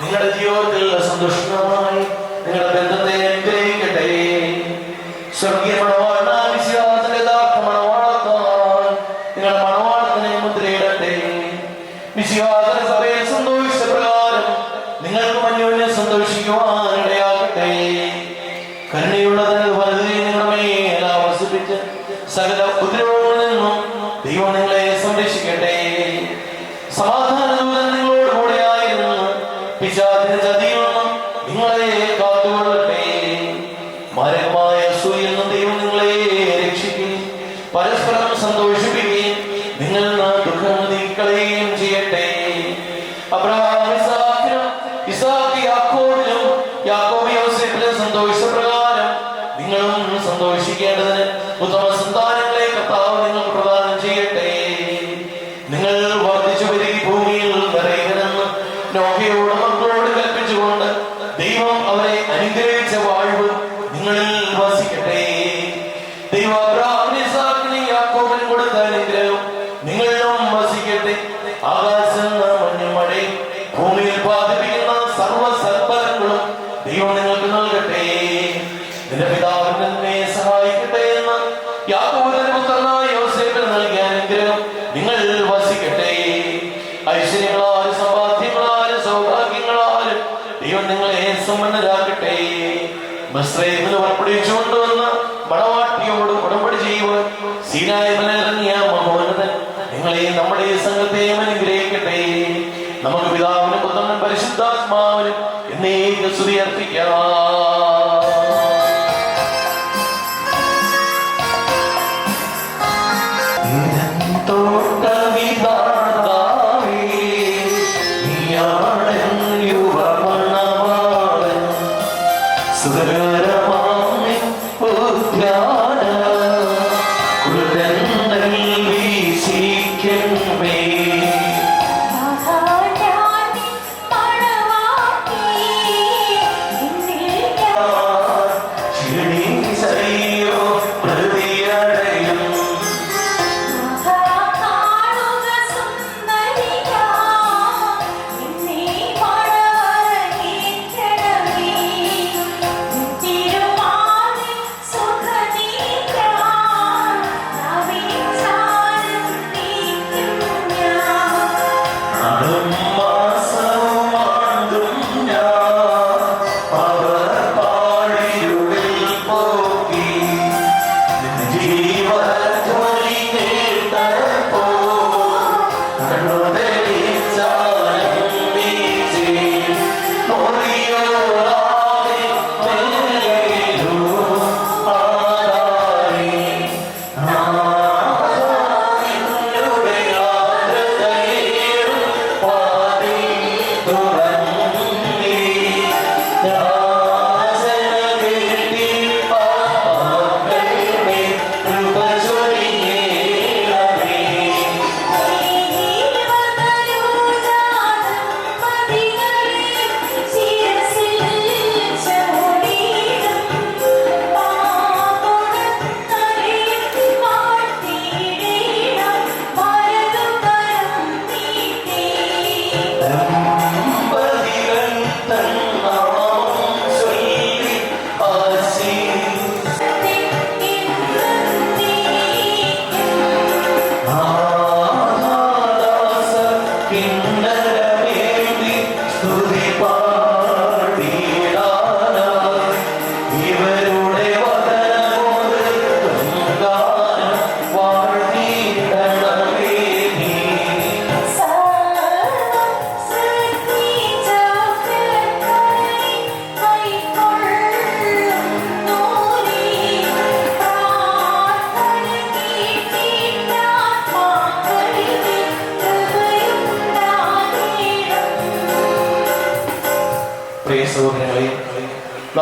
നിങ്ങളുടെ ജീവിതത്തിൽ സന്തോഷമായി നിങ്ങളുടെ ബന്ധത്തെ അനുഗ്രഹിക്കട്ടെ. സ്വർഗീയ മണവാളനായ വിശ്വാസത്തിന്റെ യഥാർത്ഥ മണവാളത്താൽ നിങ്ങളുടെ മണവാളത്തിനെ മുദ്രയിടട്ടെ. വിശ്വാസ സഭയിൽ സന്തോഷിച്ച പ്രകാരം നിങ്ങൾക്ക് അന്യോന്യം സന്തോഷിക്കുവാൻ ഇടയാകട്ടെ. കരുണയുള്ളതിന് വലുത് നിങ്ങളുടെ മേൽ ആവസിപ്പിച്ച് സകല ഉപദ്രവങ്ങളിൽ നിന്നും ദൈവം നിങ്ങളെ സംരക്ഷിക്കട്ടെ. സമാധാന ദൂതൻ നിങ്ങളോട് കൂടെയായിരുന്നു പിശാചിന്റെ ചതിയിൽ നിന്നും നിങ്ങളെ കാത്തുകൊള്ളട്ടെ. മാരകമായ അസൂയയിൽ നിന്നും ദൈവം നിങ്ങളെ രക്ഷിക്കുകയും പരസ്പരം സന്തോഷിപ്പിക്കുകയും നിങ്ങൾ ദുഃഖം നീക്കളയുകയും ചെയ്യട്ടെ. അബ്രഹാം ഇസാക്ക് യാക്കോബിലും യാക്കോബ് യോസേഫിലും സന്തോഷിച്ച പ്രകാരം നിങ്ങളും സന്തോഷിക്കേണ്ടതിന് ഉത്തമ സന്താനങ്ങളെ കർത്താവ് നിങ്ങൾക്ക് പ്രദാനം ചെയ്യട്ടെ. നിങ്ങൾ വർദ്ധിച്ചു പെരുകി ഭൂമിയിൽ നിറയുമെന്ന് നോഹയോട് മക്കളോട് കൽപ്പിച്ചുകൊണ്ട് ദൈവം അവരെ അനുഗ്രഹിച്ച വാഴ്വ് നിങ്ങളിൽ വസിക്കട്ടെ. ദൈവം അബ്രഹാമിനും ഇസാക്കിനും യാക്കോബിനും കൊടുത്ത അനുഗ്രഹം നിങ്ങളിലും വസിക്കട്ടെ. ആകാശം മഞ്ഞും മഴയും ഭൂമിയിൽ ഉത്പാദിപ്പിക്കുന്ന സർവ്വ സൽഫലങ്ങളും ദൈവം നിങ്ങൾക്ക് നൽകട്ടെ. നിന്റെ പിതാവിന് നിന്നെ സഹായിക്കട്ടെ എന്ന് യാക്കോബിന്റെ പുത്രനായ യോസേഫിന് നൽകിയ അനുഗ്രഹം നിങ്ങൾ വസിക്കട്ടെ. ഐശ്വര്യങ്ങളാലും സമ്പാദ്യങ്ങളാലും സൗഭാഗ്യങ്ങളാലും ദൈവം നിങ്ങളെ സമ്പന്നരാക്കട്ടെ. മിസ്രയീമിൽ നിന്ന് പുറപ്പെടുവിച്ചുകൊണ്ടുവന്ന മണവാട്ടിയോട് ഉടമ്പടി ചെയ്യുവാൻ സീനായി മലയിറങ്ങിയ മഹോന്നതൻ നിങ്ങളെയും നമ്മുടെ സംഘത്തെയും അനുഗ്രഹിക്കട്ടെ. നമുക്ക് പിതാവിനും പുത്രനും പരിശുദ്ധാത്മാവിനും എന്നേക്കും സ്തുതി അർപ്പിക്കാം.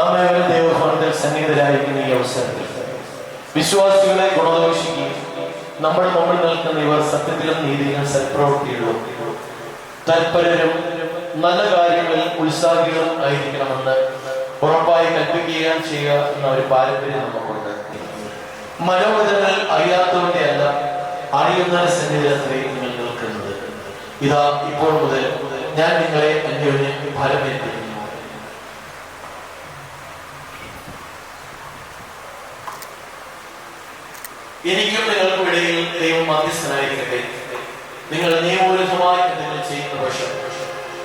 നാം ഏവരും ദൈവഭവനത്തിൽ സന്നിഹിതരായിരിക്കുന്ന ഈ അവസരത്തിൽ വിശ്വാസികളെ ഗുണദോഷിക്കുകയും നമ്മൾ നിൽക്കുന്ന ഇവർ സത്യത്തിലും നീതിയിലും സൽപ്രവൃത്തിയിലും തൽപരരും നല്ല കാര്യങ്ങളിൽ ഉത്സാഹികളും ആയിരിക്കണമെന്ന് ഉറപ്പായി കൽപ്പിക്കുകയും ചെയ്യുക എന്ന ഒരു പാരമ്പര്യം നമുക്കുണ്ട്. മനോവചനങ്ങൾ അറിയാത്തവന്റെ അല്ല, അറിയുന്ന സന്നിധിയിലെ നിങ്ങൾ നിൽക്കുന്നത്. ഇതാ ഇപ്പോൾ മുതൽ ഞാൻ നിങ്ങളെ അന്യോന്യം ഫലമേൽപ്പിക്കുന്നു. എനിക്കും നിങ്ങൾക്കും ഇടയിൽ ദൈവം മധ്യസ്ഥനായിരിക്കട്ടെ. നിങ്ങൾ നിയമവിരുദ്ധമായി എന്തെങ്കിലും ചെയ്യുന്ന പക്ഷം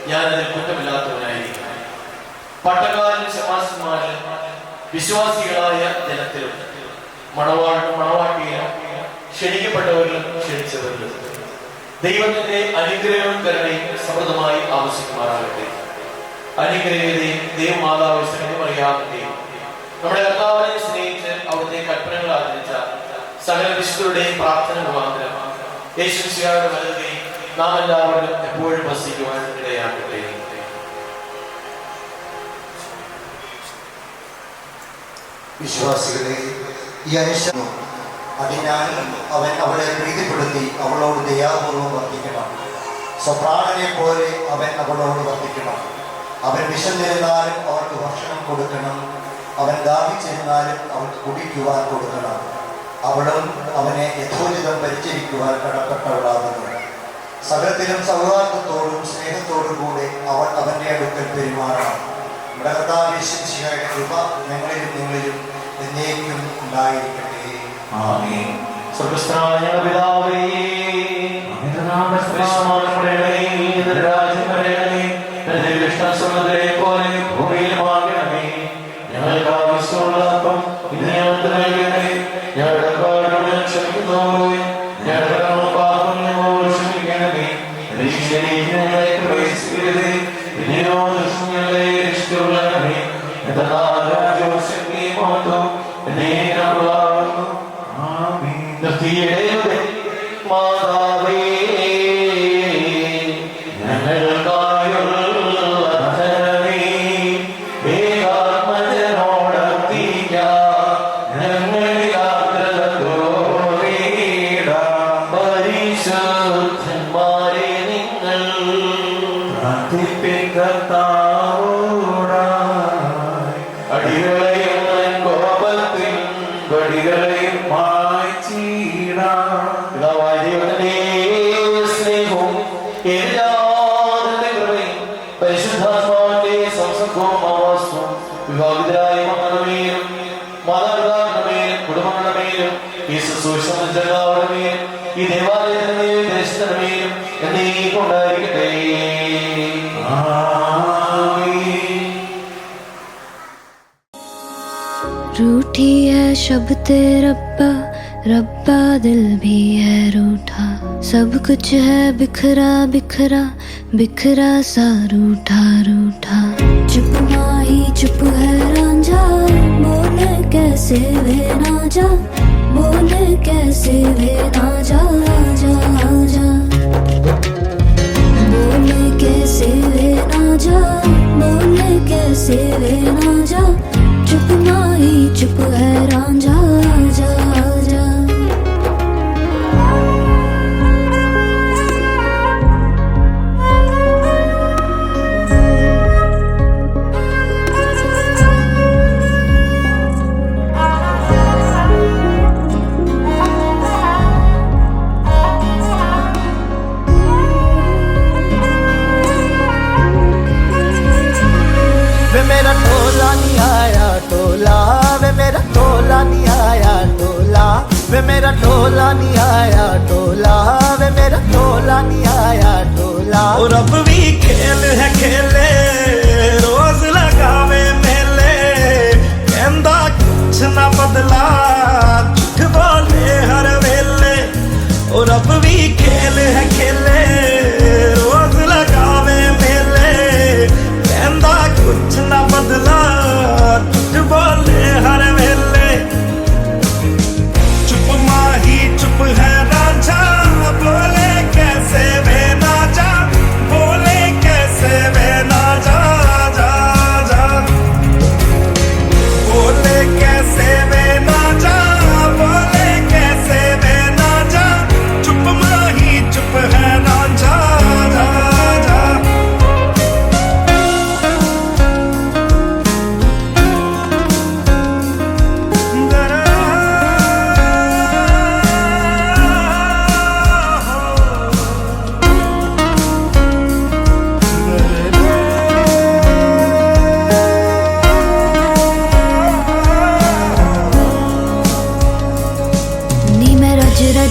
ഞാൻ അതിൽ കുറ്റമില്ലാത്തവനായിരിക്കും. പട്ടക്കാരിലും ശമാസന്മാരിലും വിശ്വാസികളായ ജനത്തിലും മണവാളിനും മണവാട്ടിയിലും ക്ഷണിക്കപ്പെട്ടവരിലും ക്ഷണിച്ചവരിലും ദൈവത്തിന്റെ അനുഗ്രഹവും കരുണയും സമൃദ്ധമായി ആവശ്യമാറാകട്ടെ. അനുഗ്രഹീതയും ദൈവമാതാവ് സ്നേഹമറിയാവുകയും നമ്മുടെ കർത്താവിനെ സ്നേഹിച്ച് അവിടുത്തെ കൽപ്പനകൾ ആചരിച്ച സകല വിശുദ്ധരുടെയും പ്രാർത്ഥന മുഖാന്തരം യേശുമിശിഹായുടെ വലതുകൈ നാം എല്ലാവരും എപ്പോഴും വസിക്കുവാൻ ഇടയാകട്ടെ. വിശ്വാസികളെ, ഈ അനുശോചനം അതിനാൽ അവൻ അവളെ പ്രീതിപ്പെടുത്തി അവളോട് ദയാപൂർവം വർദ്ധിക്കണം. സ്വപ്രാണനെ പോലെ അവൻ അവളോട് വർദ്ധിക്കണം. അവൻ വിശന്നിരുന്നാലും അവൾക്ക് ഭക്ഷണം കൊടുക്കണം. അവൻ ദാഹിച്ചിരുന്നാലും അവൾക്ക് കുടിക്കുവാൻ കൊടുക്കണം. അവളും അവനെ യഥോചിതം പരിചരിക്കുവാൻ കടപ്പെട്ടവളാകുന്നു. സകലത്തിലും സൗഹാർദ്ദത്തോടും സ്നേഹത്തോടും കൂടെ അവൾ അവൻ്റെ അടുക്കൽ പെരുമാറണം. നമ്മുടെ കർത്താവ് യേശുമിശിഹായുടെ കൃപ ഞങ്ങളിലും നിങ്ങളിലും എന്നേക്കും ഉണ്ടായിരിക്കട്ടെ. ആമേൻ. സ്വർഗ്ഗസ്ഥനായ ഞങ്ങളുടെ പിതാവേ, അങ്ങയുടെ നാമം പരിശുദ്ധമാക്കപ്പെടണമേ. അങ്ങയുടെ രാജ്യം വരണമേ. അങ്ങയുടെ ഇഷ്ടം സ്വർഗ്ഗത്തിലെ പോലെ ഭൂമിയിലുമാകണമേ. ഞങ്ങൾക്ക് ആവശ്യമുള്ള അപ്പം ഇന്ന് ഞങ്ങൾക്ക് നൽകണമേ. ഞങ്ങളുടെ കടങ്ങളോട് ക്ഷമിക്കുന്നവരോട് ഞങ്ങളുടെ പാപങ്ങളോട് ക്ഷമിക്കണമേ. പരീക്ഷയിലേക്ക് ഞങ്ങളെ പ്രവേശിപ്പിക്കരുതേ, പിന്നെയോ ദുഷ്ടനിൽ ഞങ്ങളെ രക്ഷിച്ചുകൊള്ളണമേ. എന്തെന്നാൽ രാജ്യവും ശക്തിയും മഹത്വവും എന്നേക്കുമാകുന്നു. ആമേൻ. നിർത്തിയിടരുതേ മാതാവേ, ഞങ്ങൾക്കായുള്ള ധനമേ, ഏകാത്മജനോടർത്തിക്കാം ഞങ്ങളിൽ ആർദ്രത തോന്നിയിടാം. പരിശുദ്ധന്മാരെ നിങ്ങൾ പ്രാർത്ഥിപ്പിക്കത്താവോടായി അടികളെയും കോപത്തിൽ വടികളെയും മായ്ച്ചിടാം. സ്നേഹവും പരിശുദ്ധാത്മാവിന്റെ സംസർഗവും ആവാസവും വിവാഹിതരായ മക്കളുടെമേലും മാതാപിതാക്കളുടെമേലും കുടുംബങ്ങളുടെമേലും ഈ ശുശ്രൂഷകളുടെമേലും ഈ ദേവാലയത്തിന്റെയും ദേശത്തിന്റെമേലും എന്നേക്കും ഉണ്ടായിരിക്കട്ടെ. रूठी है शब्द रब्बा, रब्बा दिल भी है रूठा. सब कुछ है बिखरा बिखरा, बिखरा सा रूठा रूठा. चुप माही चुप है रांझा, बोले कैसे वे ना जा, बोले कैसे वे ना जा जा जा. बोले कैसे वे ना जा, बोले कैसे वे ना जा. चुप माही चुप है रांझा जा जा. वे मेरा टोला नहीं आया टोला, वे मेरा टोला नहीं आया टोला, वे मेरा टोला नहीं आया टोला, वे मेरा टोला नहीं आया टोला. और अब भी खेल है खेले रोज लगावे मेले, कहंदा कुछ ना बदला झूठ बोले हर वेले. और अब भी खेल है खेले रोज लगावे मेले, कहंदा कुछ ना बदला झूठ बोले हर वेले. चुप माही चुप है रांझा, बोले कैसे वे ना जा, बोले कैसे वे ना जा.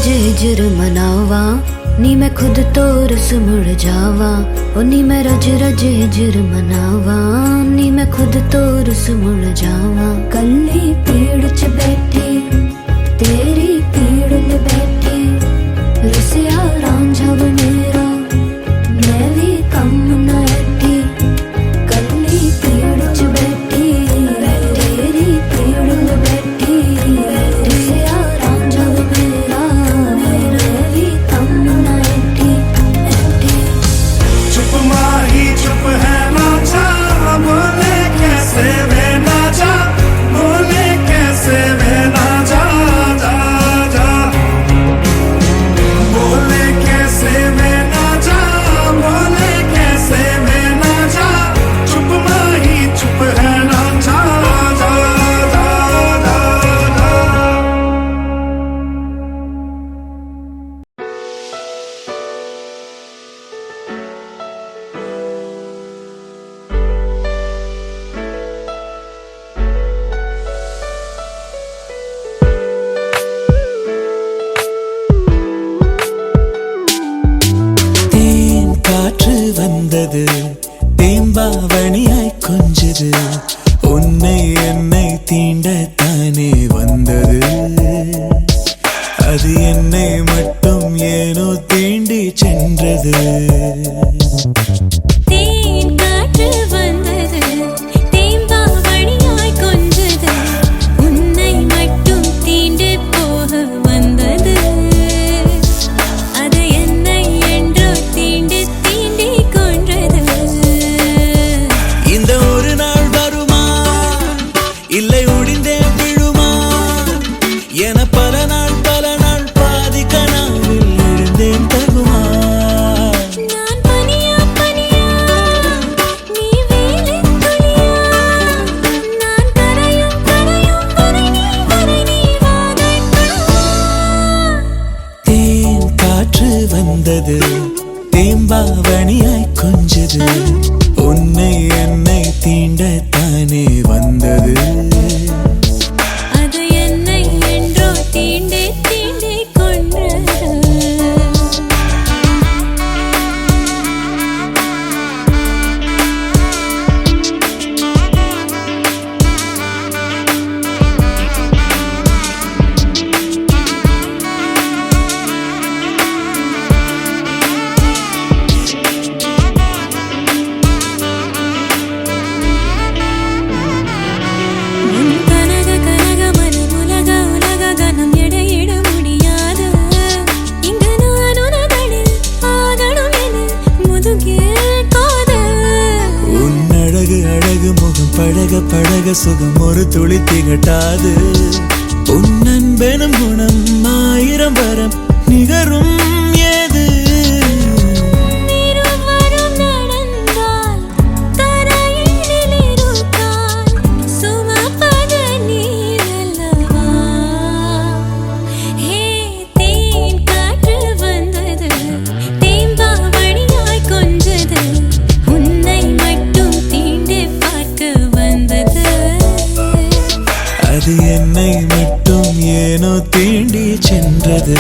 हिजर मनावा नी मैं खुद तो रस मुड़ जावा ओ नी मैं रज हिजर मनावा नी मैं खुद तो रस मुड़ जावा कल्ली पेड़ च बैठी तेरी पीड़ ले बैठी रसिया रांझा बनेरा मैं भी कम न ऐठी कल्ली पेड़ च बैठी तेरी पीड़ ले बैठी रसिया रांझा बनेरा मैं भी कम न ऐठी चुप माही चुप है ना जा बोले कैसे वे ना जा बोले कैसे वे ना जा जा जा बोले कैसे वे ना जा बोले कैसे वे ना जा चुप माही चुप है ना जा जा जा जा जा தேன் காற்று வந்தது தேம்பாவணியாய் கொஞ்சது உன்னை என்னை தீண்டத்தானே வந்தது அது என்னை மட்டும் ஏனோ தீண்டி சென்றது தேன் காற்று வந்தது தேம்பாவணியாய் கொஞ்சது உன்னை மட்டும் தீண்டு போக வந்தது அது என்னை என்றோ தீண்டி தீண்டி கொன்றது இந்த ஒரு நாள் வருமா இல்லை ஒடிந்தே விழுமா என பல நாள் பாதி கனாவில் எழுந்தேன் தகுமா நான் பனியா பனியா நீ வேலை துளியா நான் கரையும் வரை நீ வாதைக்கா தேன் காற்று வந்தது தேம்பாவணியாய் கொஞ்சது உன்னை என்னை தீண்டத்தானே வந்தது அது என்னை என்றோ தீண்டி தீண்டி கொன்றது கனக கனக மனம் உலக உலக கனம் எடையிட முடியாது இங்கு நான் உனதனில் ஆகணும் என முதுகில் காதல் உன் அழகு அழகு முகம் பழக பழக சுகம் ஒரு துளி திகட்டாது உன் அன்பெனும் குணம் ஆயிரம் வரம் நிகரும் ஏது இருவரும் நடந்தால் தரையில் இருக்கால் சுமப்பது நீரல்லவா ஹே தேன் காற்று வந்தது தேம்பாவணியாய் கொஞ்சது உன்னை மட்டும் தீண்டி பார்க்க வந்தது அது என்னை மட்டும் ஏனோ தீண்டி சென்றது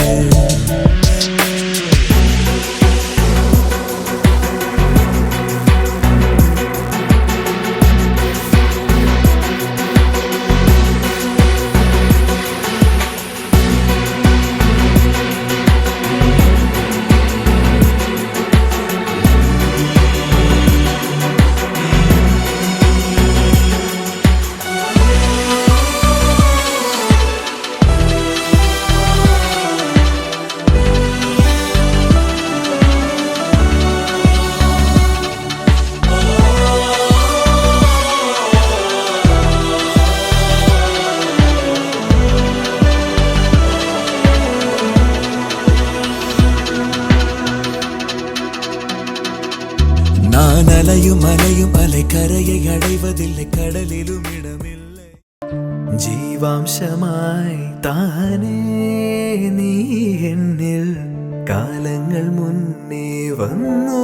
நான் அலையும் அலையும் அலை கரையை அடைவதில்லை கடலிலும் இடமில்லை ജീവാംശമായി താനേ നീ എന്നിൽ കാലങ്ങൾ മുന്നേ വന്നു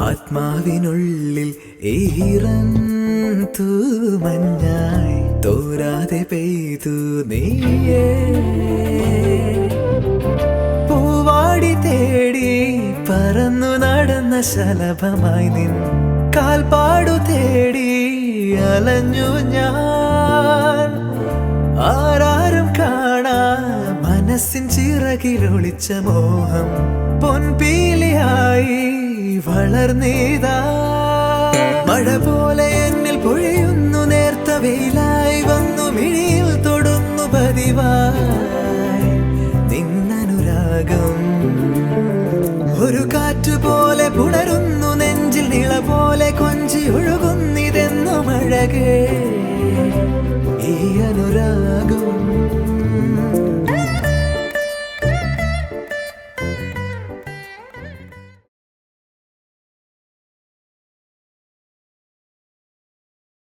ആത്മാവിനുള്ളിൽ ഈറൻ തൂമഞ്ഞായി തോരാതെ പെയ്തു നീയേ പൂവാടി തേടി പറന്നു നടന്ന ശലഭമായി നിൻ കാൽപ്പാടു തേടി അലഞ്ഞു ഞാൻ ആരാരും കാണാ മനസ്സിൻ ചിറകിലൊളിച്ച മോഹം പൊൻപീലിയായി വളർന്നീതാ മഴ പോലെ എന്നിൽ പൊഴിയുന്നു നേർത്ത വെയിലായി വന്നു മിഴിയിൽ തൊടുന്നു പതിവായി നിന്നനുരാഗം ഒരു കാറ്റുപോലെ പുണരുന്നു നെഞ്ചിൽ നിള പോലെ കൊഞ്ചി ഒഴുകുന്നിതെന്നു മഴകേ ഈ അനുരാഗം